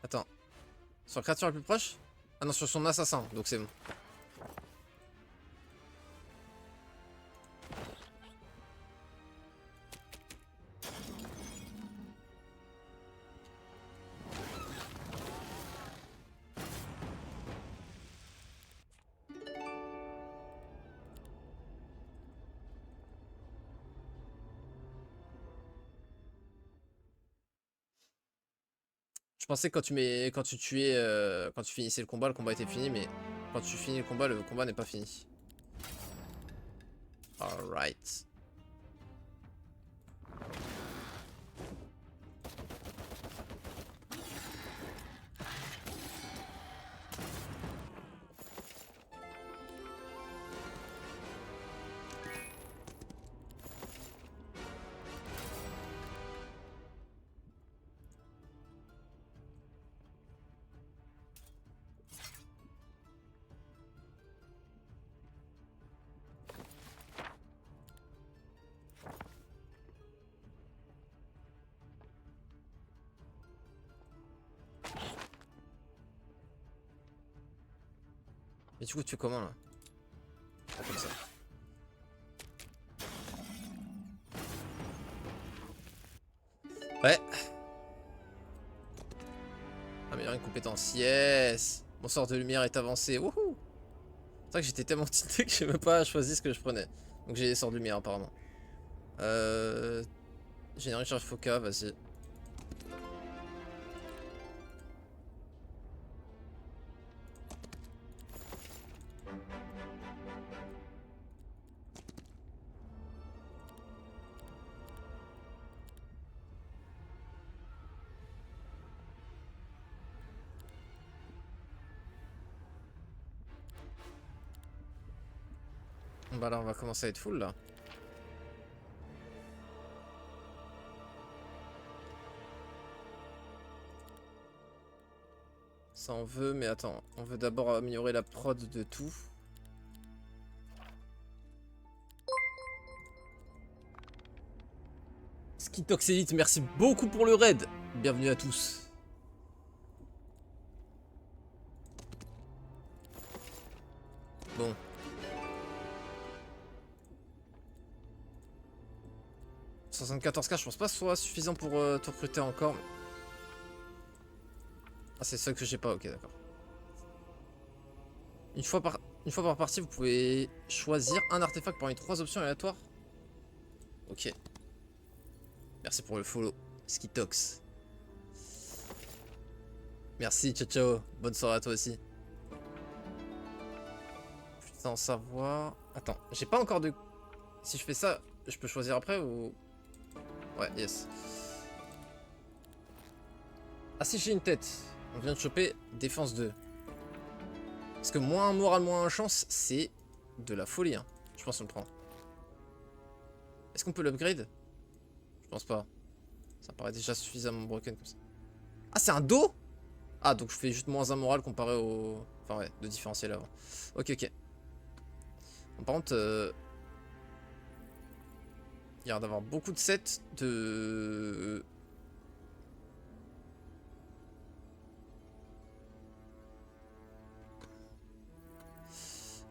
Attends. Sur la créature la plus proche? Ah non, sur son assassin, donc c'est bon. Je pensais que quand tu tuais, quand tu finissais le combat était fini, mais quand tu finis le combat n'est pas fini. Alright. Mais du coup, tu fais comment là? Ah, comme ça. Ouais. Améliorer une compétence. Yes. Mon sort de lumière est avancé. Wouhou. C'est vrai que j'étais tellement tilté que j'ai même pas choisi ce que je prenais. Donc j'ai des sorts de lumière apparemment. Générer charge foca, vas-y. Bah là on va commencer à être full là. Ça on veut, mais attends, on veut d'abord améliorer la prod de tout. Skitox Elite, merci beaucoup pour le raid. Bienvenue à tous. Bon. « 74K, je pense pas que ce soit suffisant pour te recruter encore. Ah, c'est ça que j'ai pas, ok, d'accord. Une fois par partie, vous pouvez choisir un artefact parmi 3 options aléatoires. Ok. Merci pour le follow, Skitox. Merci, ciao ciao. Bonne soirée à toi aussi. Putain, savoir... Attends, j'ai pas encore de... Si je fais ça, je peux choisir après ou... Ouais, yes. Ah si j'ai une tête. On vient de choper défense 2. Parce que moins moral, moins chance, c'est de la folie. Hein. Je pense qu'on le prend. Est-ce qu'on peut l'upgrade? Je pense pas. Ça paraît déjà suffisamment broken comme ça. Ah, c'est un dos? Ah, donc je fais juste moins un moral comparé au... Enfin ouais, de différentiel avant. Ok, ok. Bon, par contre... Il y a l'air d'avoir beaucoup de sets de...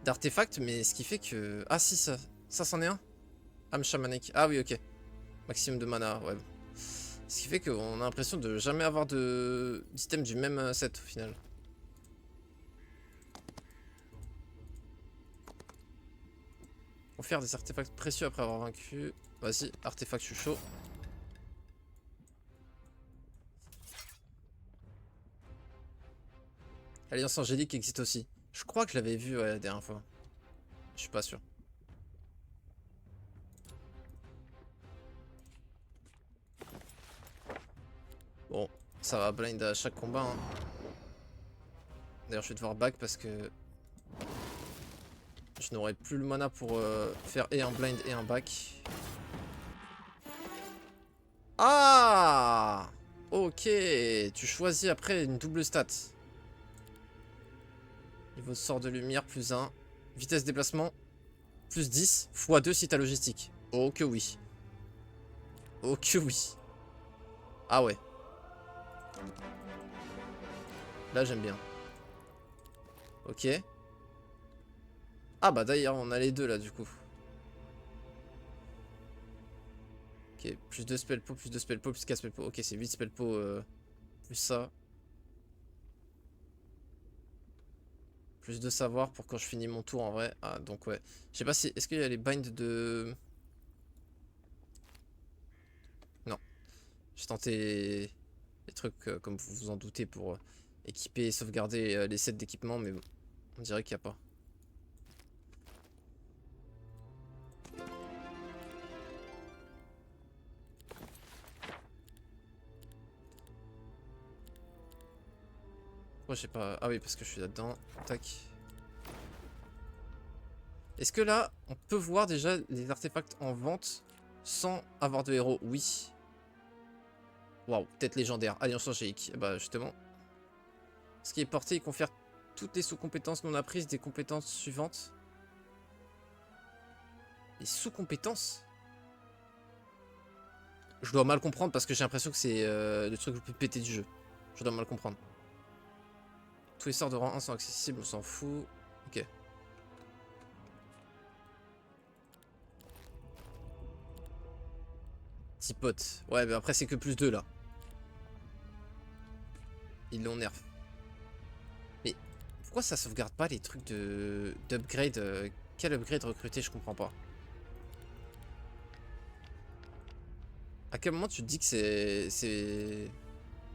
d'artefacts, mais ce qui fait que... Ah si, ça c'en est un. Âme chamanique. Ah oui, ok. Maximum de mana, ouais. Ce qui fait qu'on a l'impression de jamais avoir d'items du même set au final. Offrir des artefacts précieux après avoir vaincu. Vas-y, artefact, je suis chaud. Alliance angélique existe aussi. Je crois que je l'avais vu ouais, la dernière fois. Je suis pas sûr. Bon, ça va blind à chaque combat. Hein. D'ailleurs, je vais devoir back parce que je n'aurai plus le mana pour faire et un blind et un back. Ah! Ok, tu choisis après une double stat. Niveau de sort de lumière, plus 1. Vitesse déplacement, plus 10, x 2 si t'as logistique. Oh que oui. Oh que oui. Ah ouais. Là j'aime bien. Ok. Ah bah d'ailleurs on a les deux là du coup. Ok, plus 2 spellpo, plus 2 spellpo, plus 4 spellpo. Ok, c'est 8 spellpo plus ça. Plus de savoir pour quand je finis mon tour en vrai. Ah donc ouais. Je sais pas si... Est-ce qu'il y a les binds de... Non. J'ai tenté les trucs comme vous vous en doutez pour équiper et sauvegarder les sets d'équipement mais bon, on dirait qu'il n'y a pas. Pourquoi je sais pas... Ah oui parce que je suis là-dedans. Tac. Est-ce que là on peut voir déjà les artefacts en vente sans avoir de héros? Oui. Waouh, tête légendaire. Alliance angélique. Bah justement. Ce qui est porté, il confère toutes les sous-compétences non apprises des compétences suivantes. Les sous-compétences? Je dois mal comprendre parce que j'ai l'impression que c'est le truc le plus pété du jeu. Je dois mal comprendre. Tous les sorts de rang 1 sont accessibles, on s'en fout. Ok. Tipote. Ouais, mais après c'est que plus 2 là. Ils l'ont nerf. Mais pourquoi ça sauvegarde pas les trucs d'upgrade quel upgrade recruter? Je comprends pas. À quel moment tu te dis que c'est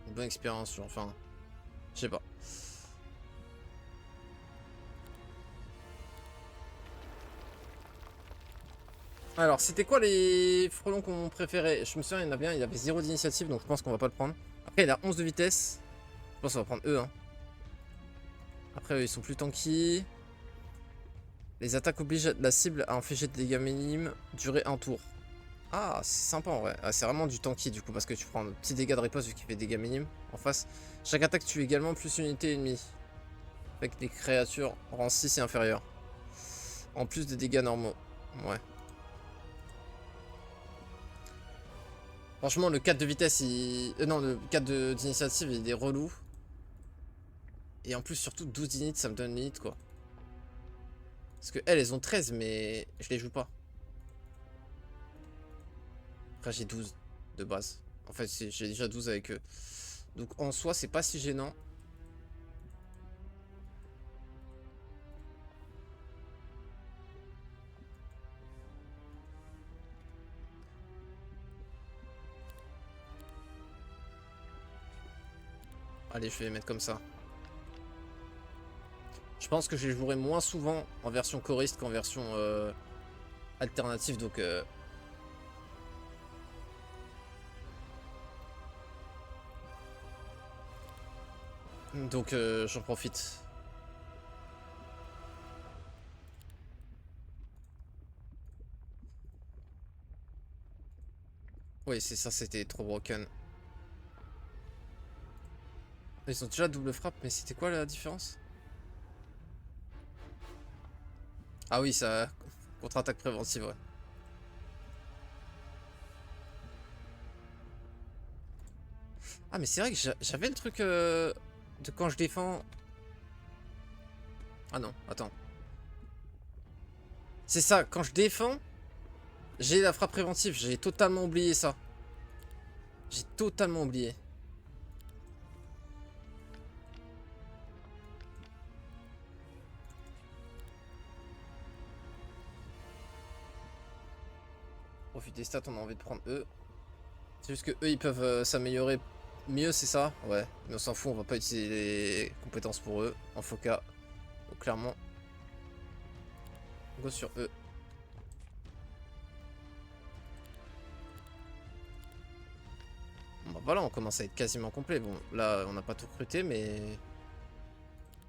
une bonne expérience, enfin, je sais pas. Alors, c'était quoi les frelons qu'on préférait? Je me souviens, il y en a bien, il avait 0 d'initiative, donc je pense qu'on va pas le prendre. Après, il a 11 de vitesse. Je pense qu'on va prendre eux. Hein. Après, eux, ils sont plus tanky. Les attaques obligent la cible à infliger des dégâts minimes durée un tour. Ah, c'est sympa en vrai. Ah, c'est vraiment du tanky du coup parce que tu prends un petit dégât de riposte vu qu'il fait des dégâts minimes en face. Chaque attaque tue également plus une unité ennemie. Avec des créatures rang 6 et inférieur. En plus de dégâts normaux. Ouais. Franchement, le 4 de vitesse, il... non, le 4 d'initiative, il est relou. Et en plus, surtout 12 d'init, ça me donne limite quoi. Parce que elles ont 13, mais je les joue pas. Après, j'ai 12 de base. En fait, j'ai déjà 12 avec eux. Donc en soi, c'est pas si gênant. Allez, je vais les mettre comme ça. Je pense que je les jouerai moins souvent en version choriste qu'en version alternative. Donc j'en profite. Oui, c'est ça, c'était trop broken. Ils ont déjà double frappe, mais c'était quoi la différence? Ah oui, ça... Contre-attaque préventive, ouais. Ah mais c'est vrai que j'avais le truc de quand je défends... Ah non, attends. C'est ça, quand je défends, j'ai la frappe préventive. J'ai totalement oublié ça. J'ai totalement oublié. Au vu des stats, on a envie de prendre eux. C'est juste que eux, ils peuvent s'améliorer mieux, c'est ça? Ouais, mais on s'en fout, on va pas utiliser les compétences pour eux, en foca. Donc clairement, go sur eux. Bon bah voilà, on commence à être quasiment complet. Bon, là, on n'a pas tout recruté, mais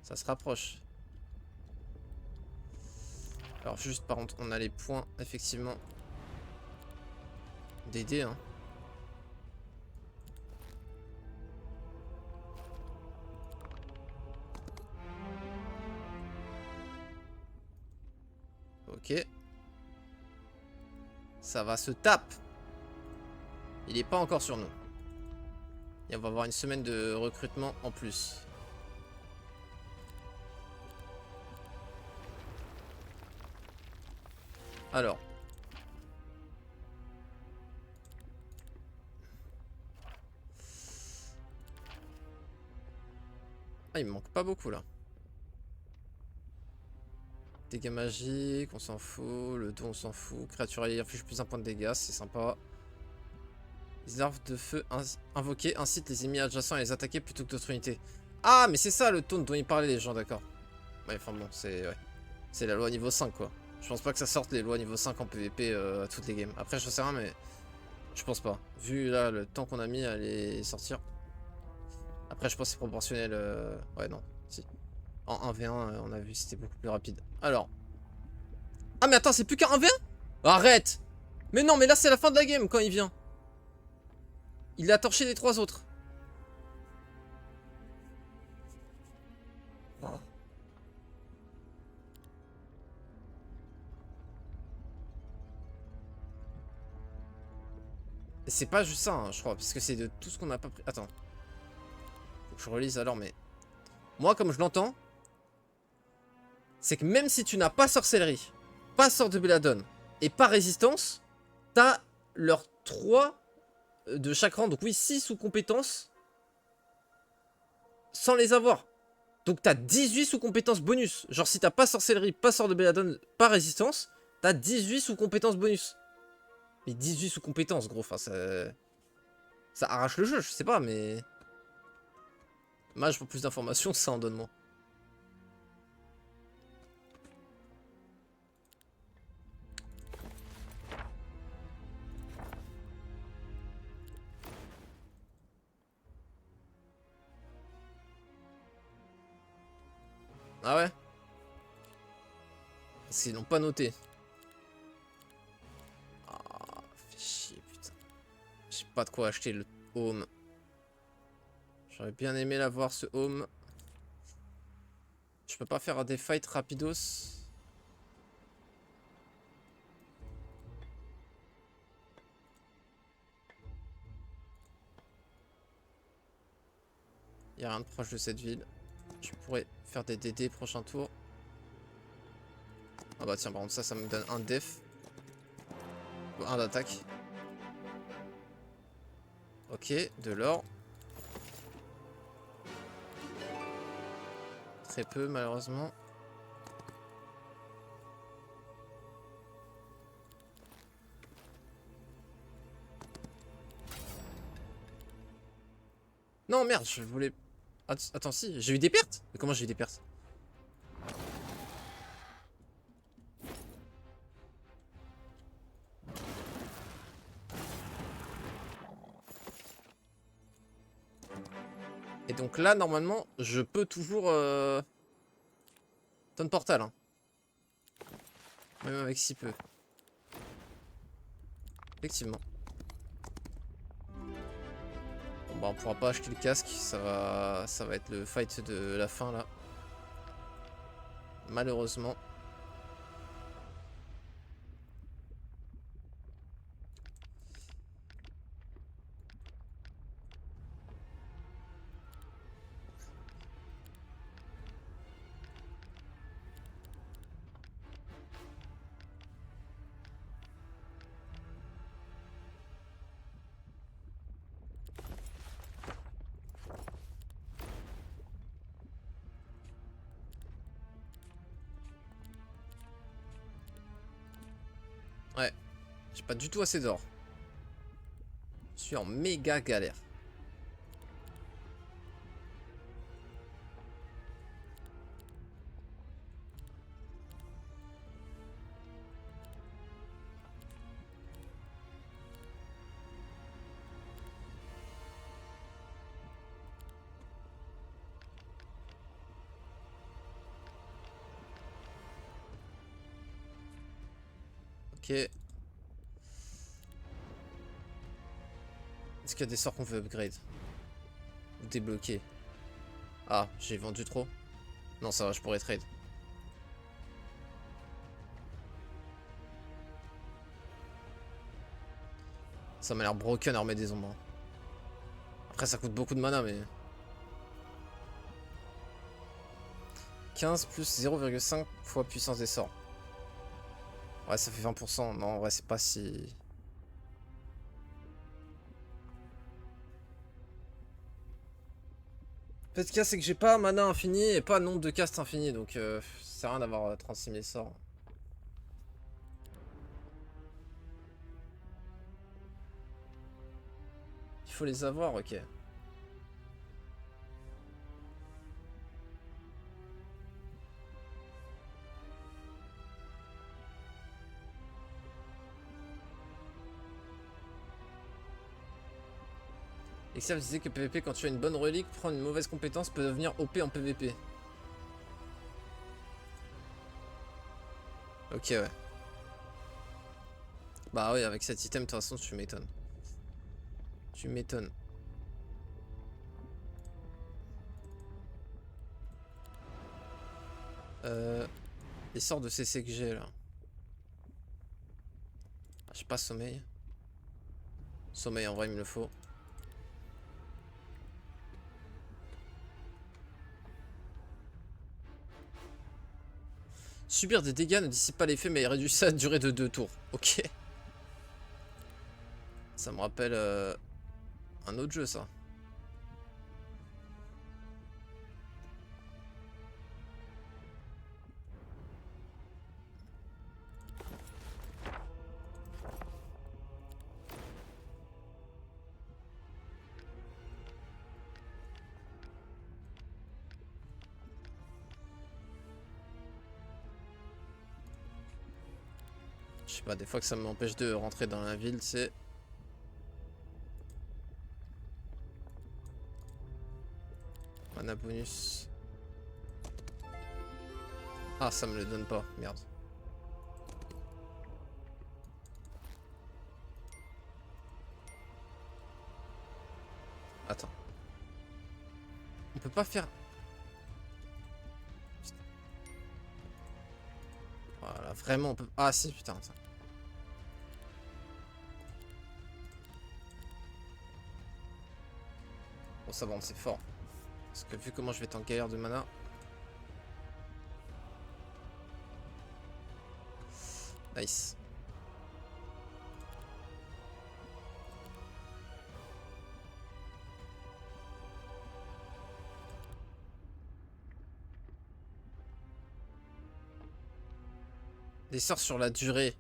ça se rapproche. Alors juste, par contre, on a les points, effectivement, d'aider, hein. Ok. Ça va se tape. Il est pas encore sur nous. Et on va avoir une semaine de recrutement en plus. Alors. Ah, il me manque pas beaucoup là. Dégâts magiques, on s'en fout. Le dos, on s'en fout. Créature alliée inflige plus un point de dégâts, c'est sympa. Les armes de feu invoquées incitent les ennemis adjacents à les attaquer plutôt que d'autres unités. Ah, mais c'est ça le taunt dont ils parlaient les gens, d'accord. Ouais, enfin bon, c'est ouais. C'est la loi niveau 5 quoi. Je pense pas que ça sorte les lois niveau 5 en PvP à toutes les games. Après, je sais rien, mais je pense pas. Vu là le temps qu'on a mis à les sortir. Après, je pense que c'est proportionnel. Ouais, non, si. En 1v1, on a vu c'était beaucoup plus rapide. Alors. Ah, mais attends, c'est plus qu'un 1v1? Arrête! Mais non, mais là, c'est la fin de la game quand il vient. Il a torché les 3 autres. C'est pas juste ça, hein, je crois, parce que c'est de tout ce qu'on n'a pas pris. Attends. Faut que je relise alors, mais... Moi, comme je l'entends, c'est que même si tu n'as pas sorcellerie, pas sort de belladone et pas résistance, t'as leurs 3 de chaque rang. Donc oui, 6 sous compétences sans les avoir. Donc t'as 18 sous compétences bonus. Genre si t'as pas sorcellerie, pas sort de belladone, pas résistance, t'as 18 sous compétences bonus. Mais 18 sous compétences, gros, enfin ça arrache le jeu, je sais pas, mais... Mage pour plus d'informations, ça en donne moins. Ah ouais? Parce qu'ils l'ont pas noté. Ah, fait chier, putain. J'ai pas de quoi acheter le home. J'aurais bien aimé l'avoir, ce home. Je peux pas faire des fights rapidos. Y a rien de proche de cette ville. Je pourrais faire des DD prochain tour. Ah bah tiens, par contre ça me donne un def. Un d'attaque. Ok, de l'or. Très peu malheureusement. Non merde, je voulais... Attends, si, j'ai eu des pertes? Mais comment j'ai eu des pertes? Et donc là, normalement, je peux toujours... Tonne portal, hein. Même avec si peu. Effectivement. Bon bah on pourra pas acheter le casque, ça va être le fight de la fin là. Malheureusement. Ouais, j'ai pas du tout assez d'or. Je suis en méga galère. Ok. Est-ce qu'il y a des sorts qu'on veut upgrade? Ou débloquer? Ah, j'ai vendu trop? Non, ça va, je pourrais trade. Ça m'a l'air broken armée des ombres. Après, ça coûte beaucoup de mana, mais... 15 plus 0,5 fois puissance des sorts. Ouais, ça fait 20%. Non, en vrai, c'est pas si... En fait, ce qu'il y a, c'est que j'ai pas mana infini et pas nombre de castes infini, donc ça sert à rien d'avoir 36 000 sorts. Il faut les avoir, ok. Exerve disait que PVP, quand tu as une bonne relique, prendre une mauvaise compétence peut devenir OP en PVP. Ok, ouais. Bah oui, avec cet item, de toute façon, tu m'étonnes. Tu m'étonnes. Les sorts de CC que j'ai là. Ah, j'ai pas sommeil. Sommeil, en vrai, il me le faut. Subir des dégâts ne dissipe pas l'effet, mais il réduit sa durée de 2 tours. Ok. Ça me rappelle un autre jeu, ça. Je sais pas, des fois que ça m'empêche de rentrer dans la ville, c'est... Mana bonus. Ah, ça me le donne pas, merde. Attends. On peut pas faire... Voilà, vraiment on peut... Ah si, putain, ça. Bon, ça va, c'est fort. Parce que vu comment je vais être en galère de mana... Nice. Des sorts sur la durée.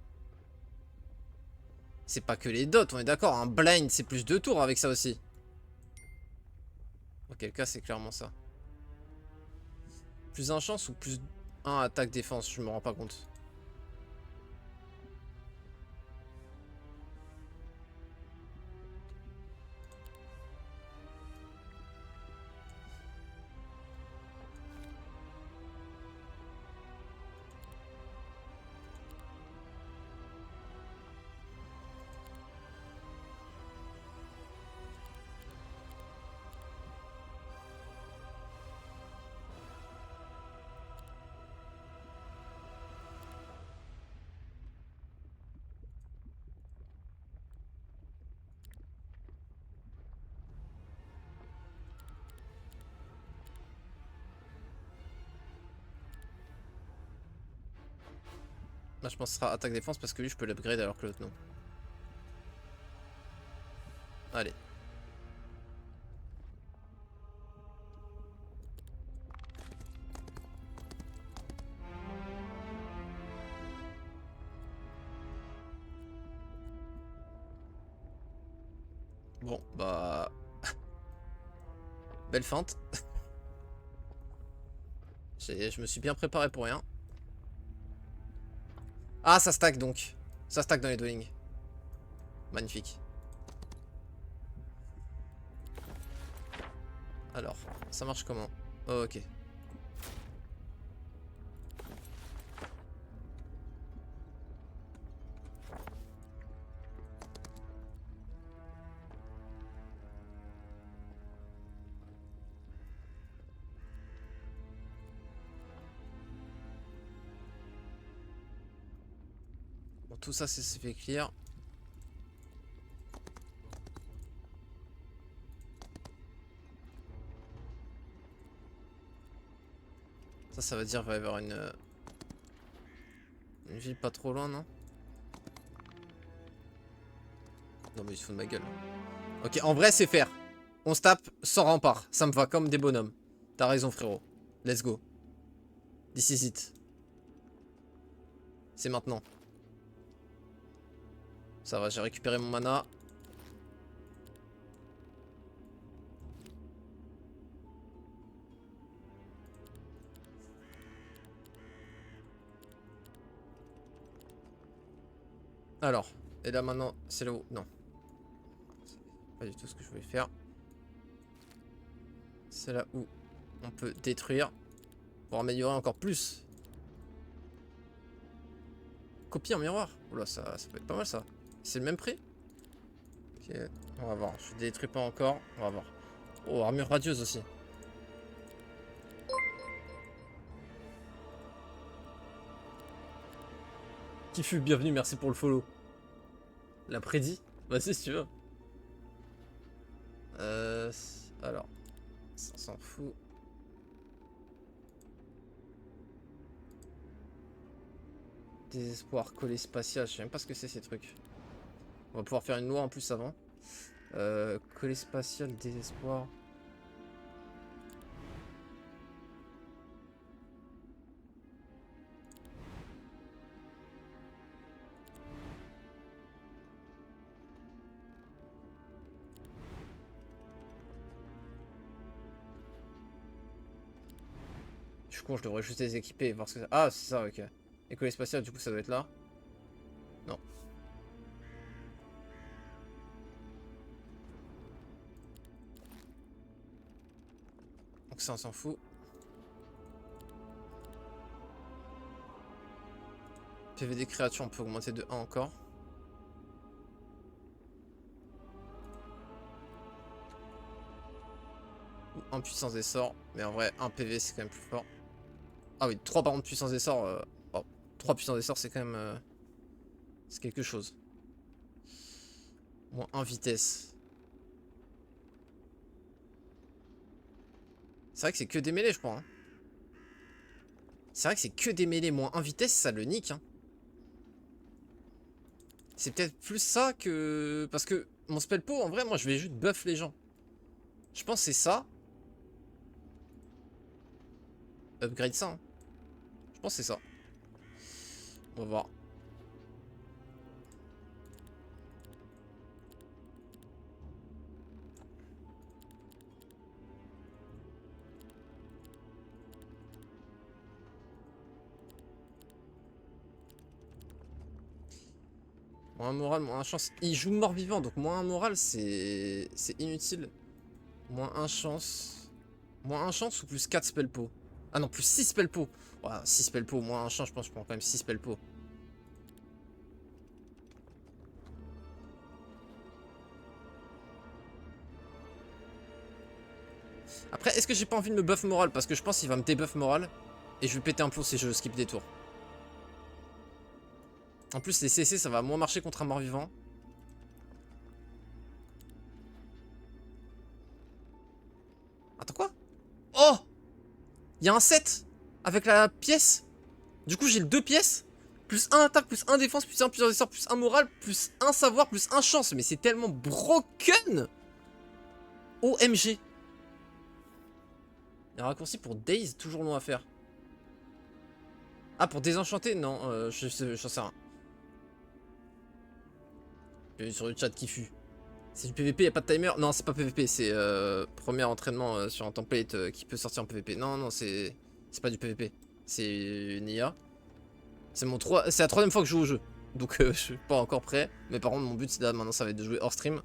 C'est pas que les dots, on est d'accord. Un blind, c'est plus de tours avec ça aussi. Auquel cas, c'est clairement ça. Plus un chance ou plus un attaque défense, je me rends pas compte. Là, je pense que ce sera attaque défense parce que lui, je peux l'upgrade alors que l'autre non. Allez. Bon, bah... Belle feinte. Je me suis bien préparé pour rien. Ah, ça stack donc. Ça stack dans les dwellings. Magnifique. Alors, ça marche comment? Oh, ok. Bon, tout ça, c'est fait clear. Ça veut dire qu'il va y avoir une ville pas trop loin, non? Non, mais ils se foutent de ma gueule. Ok, en vrai, c'est faire. On se tape sans rempart. Ça me va comme des bonhommes. T'as raison, frérot. Let's go. This is it. C'est maintenant. Ça va, j'ai récupéré mon mana. Alors, et là maintenant, c'est là où... Non. Pas du tout ce que je voulais faire. C'est là où on peut détruire pour améliorer encore plus. Copie en miroir. Oula, ça peut être pas mal ça. C'est le même prix? Ok, on va voir. Je détruis pas encore. On va voir. Oh, armure radieuse aussi. Qui fut bienvenu, merci pour le follow. L'a prédit? Vas-y si tu veux. Alors, ça on s'en fout. Désespoir, coller spatial, je sais même pas ce que c'est ces trucs. On va pouvoir faire une loi en plus avant. Coller spatial, désespoir. Je suis con, je devrais juste les équiper et voir ce que ça... Ah, c'est ça, ok. Et coller spatial, du coup, ça doit être là. Non. Donc ça, on s'en fout. PV des créatures, on peut augmenter de 1 encore. 1 puissance des sorts. Mais en vrai, 1 PV, c'est quand même plus fort. Ah oui, 3 par contre puissance des sorts. Bon, 3 puissance des sorts, c'est quand même... c'est quelque chose. Moins 1 vitesse. C'est vrai que c'est que des mêlées, je crois. Hein. C'est vrai que c'est que des mêlées. Moins 1 vitesse, ça le nique. Hein. C'est peut-être plus ça que... Parce que mon spell pot, en vrai, moi, je vais juste buff les gens. Je pense que c'est ça. Upgrade ça. Hein. Je pense que c'est ça. On va voir. Moins un moral, moins un chance. Il joue mort-vivant, donc moins un moral, c'est inutile. Moins un chance. Moins un chance ou plus 4 spell pot. Ah non, plus 6 spell pot. Ouais, 6 spell pot, moins un chance, je pense que je prends quand même 6 spell pot. Après, est-ce que j'ai pas envie de me buff moral? Parce que je pense qu'il va me débuff moral. Et je vais péter un plomb si je skip des tours. En plus, les CC, ça va moins marcher contre un mort-vivant. Attends, quoi? Oh! Il y a un 7 avec la pièce. Du coup, j'ai le 2 pièces. Plus 1 attaque, plus 1 défense, plus 1 plusieurs sorts, plus 1 moral, plus 1 savoir, plus 1 chance. Mais c'est tellement broken! OMG. Un raccourci pour Daze, toujours long à faire. Ah, pour désenchanter? Non, j'en sais rien. Sur le chat qui fut. C'est du PVP, y a pas de timer? Non, c'est pas PVP, c'est premier entraînement sur un template qui peut sortir en PVP. Non, non, c'est pas du PVP. C'est une IA. C'est la troisième fois que je joue au jeu. Donc je suis pas encore prêt. Mais par contre, mon but, c'est là, maintenant, ça va être de jouer hors stream.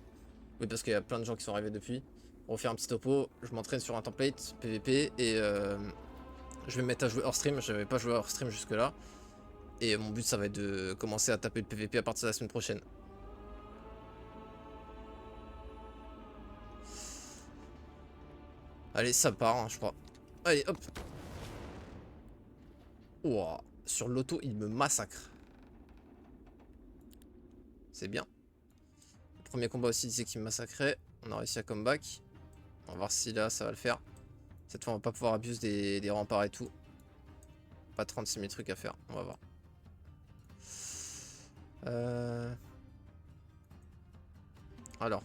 Oui, parce qu'il y a plein de gens qui sont arrivés depuis. Pour refaire un petit topo, je m'entraîne sur un template PVP et je vais me mettre à jouer hors stream. J'avais pas joué hors stream jusque là. Et mon but, ça va être de commencer à taper le PVP à partir de la semaine prochaine. Allez, ça part, hein, je crois. Allez, hop. Ouah, sur l'auto, il me massacre. C'est bien. Le premier combat aussi disait qu'il me massacrait. On a réussi à comeback. On va voir si là, ça va le faire. Cette fois, on va pas pouvoir abuser des remparts et tout. Pas 36 000 trucs à faire. On va voir. Alors.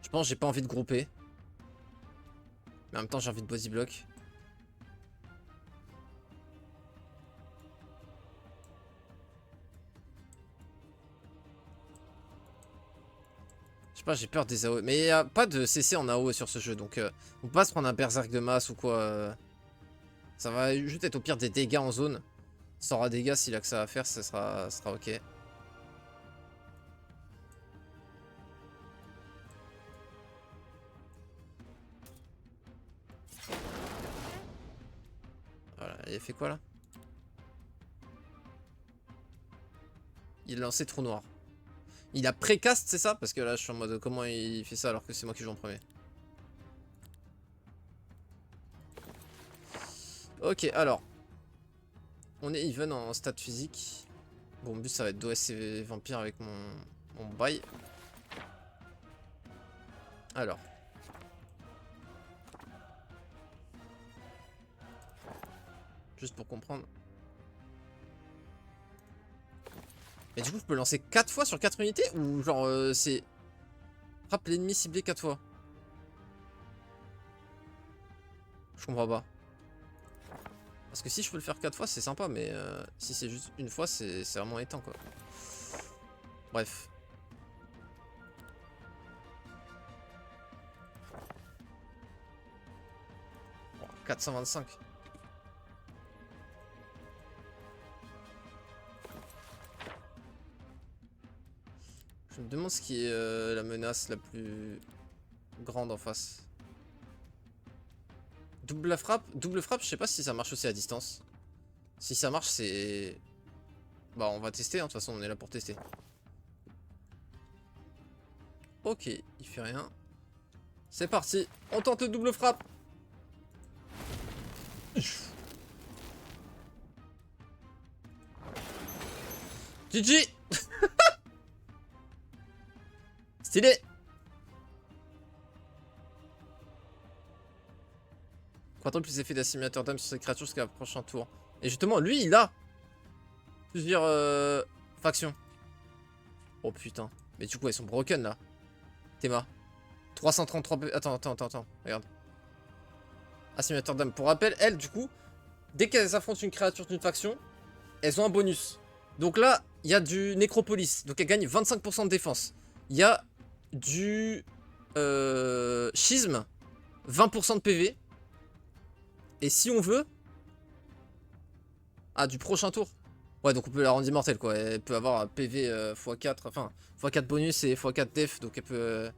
Je pense que j'ai pas envie de grouper. Mais en même temps, j'ai envie de body block. Je sais pas, j'ai peur des AOE. Mais il n'y a pas de CC en AOE sur ce jeu. Donc, on peut pas se prendre un berserk de masse ou quoi. Ça va juste être au pire des dégâts en zone. Ça aura des dégâts s'il a que ça à faire, ça sera ok. Voilà, il a fait quoi là? Il a lancé trou noir. Il a pré-cast, c'est ça? Parce que là, je suis en mode comment il fait ça alors que c'est moi qui joue en premier. Ok, alors. On est even en stat physique. Bon, le but, ça va être d'OS et vampire avec mon bail. Alors. Juste pour comprendre. Mais du coup, je peux lancer 4 fois sur 4 unités? Ou genre, c'est... Frappe l'ennemi ciblé 4 fois? Je comprends pas. Parce que si je peux le faire 4 fois, c'est sympa, mais si c'est juste une fois, c'est vraiment éteint, quoi. Bref. Bon, 425. Je me demande ce qui est la menace la plus grande en face. Double frappe, je sais pas si ça marche aussi à distance. Si ça marche, c'est... Bah, on va tester, hein. De toute façon, on est là pour tester. Ok, il fait rien. C'est parti. On tente le double frappe. GG. Stylé. Quadruple plus effet d'assimilateur d'âme sur cette créature jusqu'à la prochain tour. Et justement, lui, il a plusieurs factions. Oh putain. Mais du coup, elles sont broken là. Théma. 333 PV. Attends. Regarde. Assimilateur d'âme. Pour rappel, elles, du coup, dès qu'elles affrontent une créature d'une faction, elles ont un bonus. Donc là, il y a du Nécropolis. Donc elle gagne 25% de défense. Il y a du Schisme. 20% de PV. Et si on veut... Ah, du prochain tour. Ouais, donc on peut la rendre immortelle, quoi. Elle peut avoir un PV x4, enfin, x4 bonus et x4 def, donc elle peut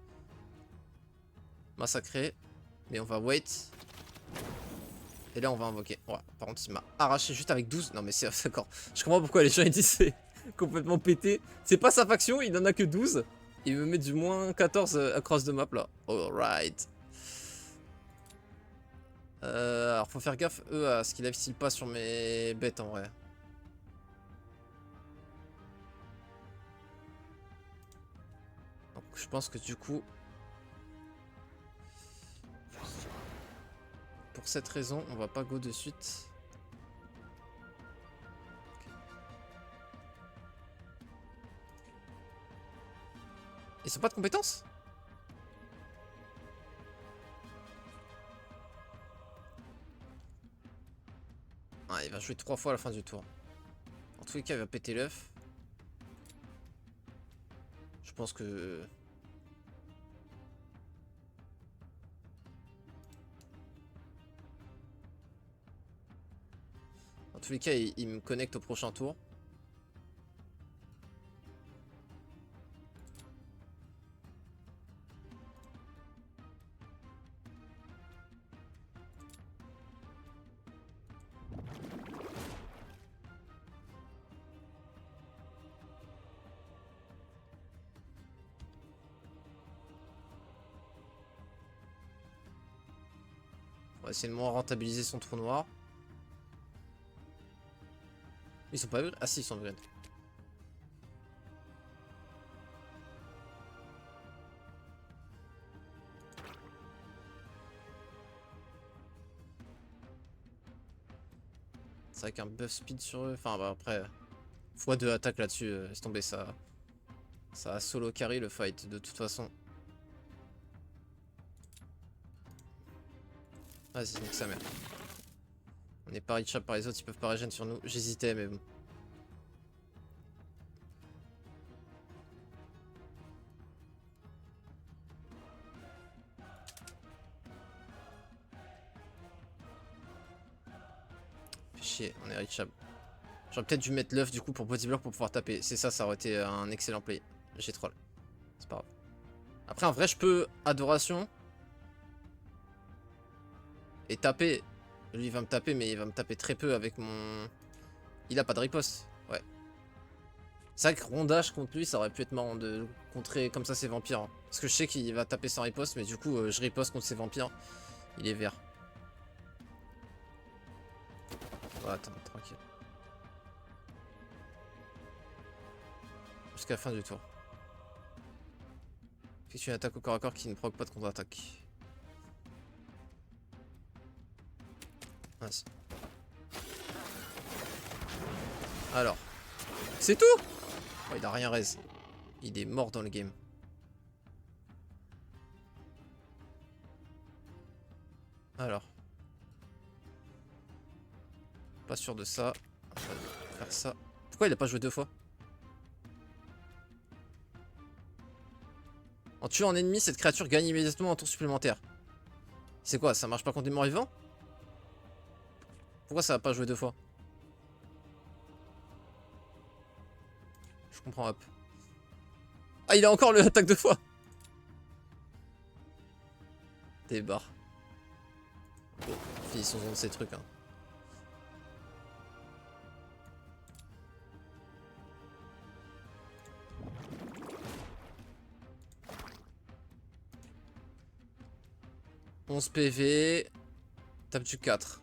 massacrer. Mais on va wait. Et là, on va invoquer. Ouais, par contre, il m'a arraché juste avec 12. Non, mais c'est d'accord. Je comprends pourquoi les gens ils disent c'est complètement pété. C'est pas sa faction, il en a que 12. Il me met du moins 14 across the map, là. Alright. Alors, faut faire gaffe, eux, à ce qu'ils lifesteal pas sur mes bêtes, en vrai. Donc, je pense que du coup... Pour cette raison, on va pas go de suite. Ils sont pas de compétences? Ah, il va jouer 3 fois à la fin du tour. En tous les cas, il va péter l'œuf. Je pense que... En tous les cas, il me connecte au prochain tour. On va essayer de moins rentabiliser son trou noir. Ils sont pas vrais? Ah si, ils sont vrais. C'est vrai qu'un buff speed sur eux. Enfin, bah après, x2 attaque là-dessus, laisse tomber ça. Ça a solo carry le fight de toute façon. Vas-y, nique sa mère. On est pas reachable par les autres, ils peuvent pas régène sur nous. J'hésitais, mais bon. Fait chier, on est reachable. J'aurais peut-être dû mettre l'œuf du coup pour bodyblock pour pouvoir taper. C'est ça, ça aurait été un excellent play. J'ai troll. C'est pas grave. Après, en vrai, je peux adoration. Et taper. Lui, il va me taper, mais il va me taper très peu avec mon... Il a pas de riposte. Ouais. C'est vrai que rondage contre lui, ça aurait pu être marrant de contrer comme ça ses vampires. Hein. Parce que je sais qu'il va taper sans riposte, mais du coup, je riposte contre ses vampires. Il est vert. Oh, attends, tranquille. Jusqu'à la fin du tour. Effectue une attaque au corps à corps qui ne provoque pas de contre-attaque. Vas-y. Alors. C'est tout? Oh, il a rien raise. Il est mort dans le game. Alors. Pas sûr de ça. On va faire ça. Pourquoi il a pas joué 2 fois? En tuant un ennemi, cette créature gagne immédiatement un tour supplémentaire. C'est quoi? Ça marche pas contre des morts vivants? Pourquoi ça va pas jouer 2 fois? Je comprends hop. Ah, il a encore le attaque 2 fois. Des barres. Bon, finissons de ces trucs. Hein. 11 PV. Tape du 4.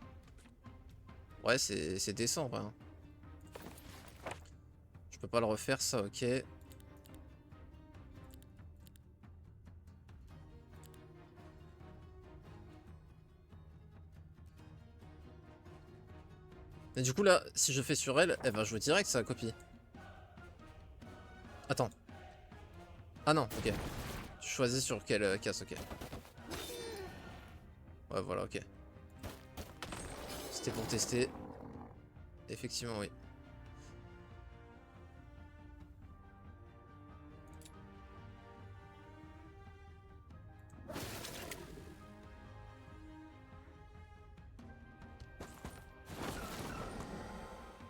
Ouais, c'est décent, ouais. Je peux pas le refaire, ça, ok. Et du coup, là, si je fais sur elle, elle va jouer direct, sa copie. Attends. Ah non, ok. Je choisis sur quelle casse, ok. Ouais, voilà, ok. C'était pour tester. Effectivement, oui.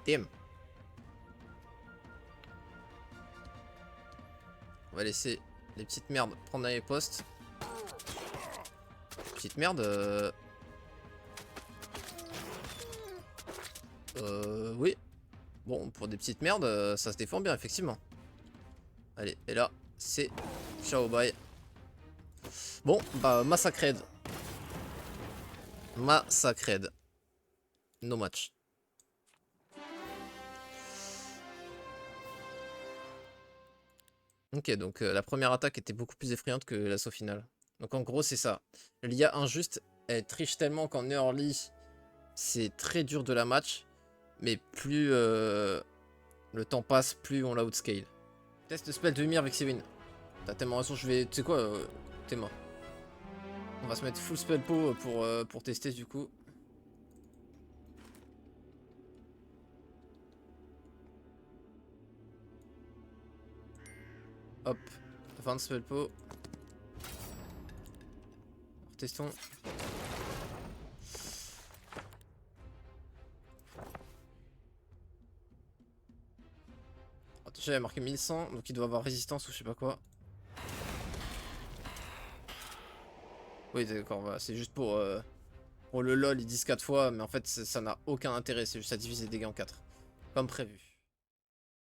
Damn. On va laisser les petites merdes prendre les postes. Petite merde. Oui. Bon, pour des petites merdes, ça se défend bien, effectivement. Allez, et là, c'est ciao, bye. Bon, bah, Massacred. Massacred. No match. Ok, donc la première attaque était beaucoup plus effrayante que l'assaut final. Donc en gros, c'est ça. L'IA injuste, elle triche tellement qu'en early, c'est très dur de la match. Mais plus le temps passe, plus on la outscale. Test spell de Ymir avec Sewin. T'as tellement raison, je vais... Tu sais quoi, t'es mort. On va se mettre full spell po pour tester du coup. Hop, fin de spell po. Testons. Oh, déjà il a marqué 1100, donc il doit avoir résistance ou je sais pas quoi. Oui d'accord, voilà, c'est juste pour le lol, ils disent 4 fois, mais en fait ça n'a aucun intérêt, c'est juste à diviser les dégâts en 4. Comme prévu.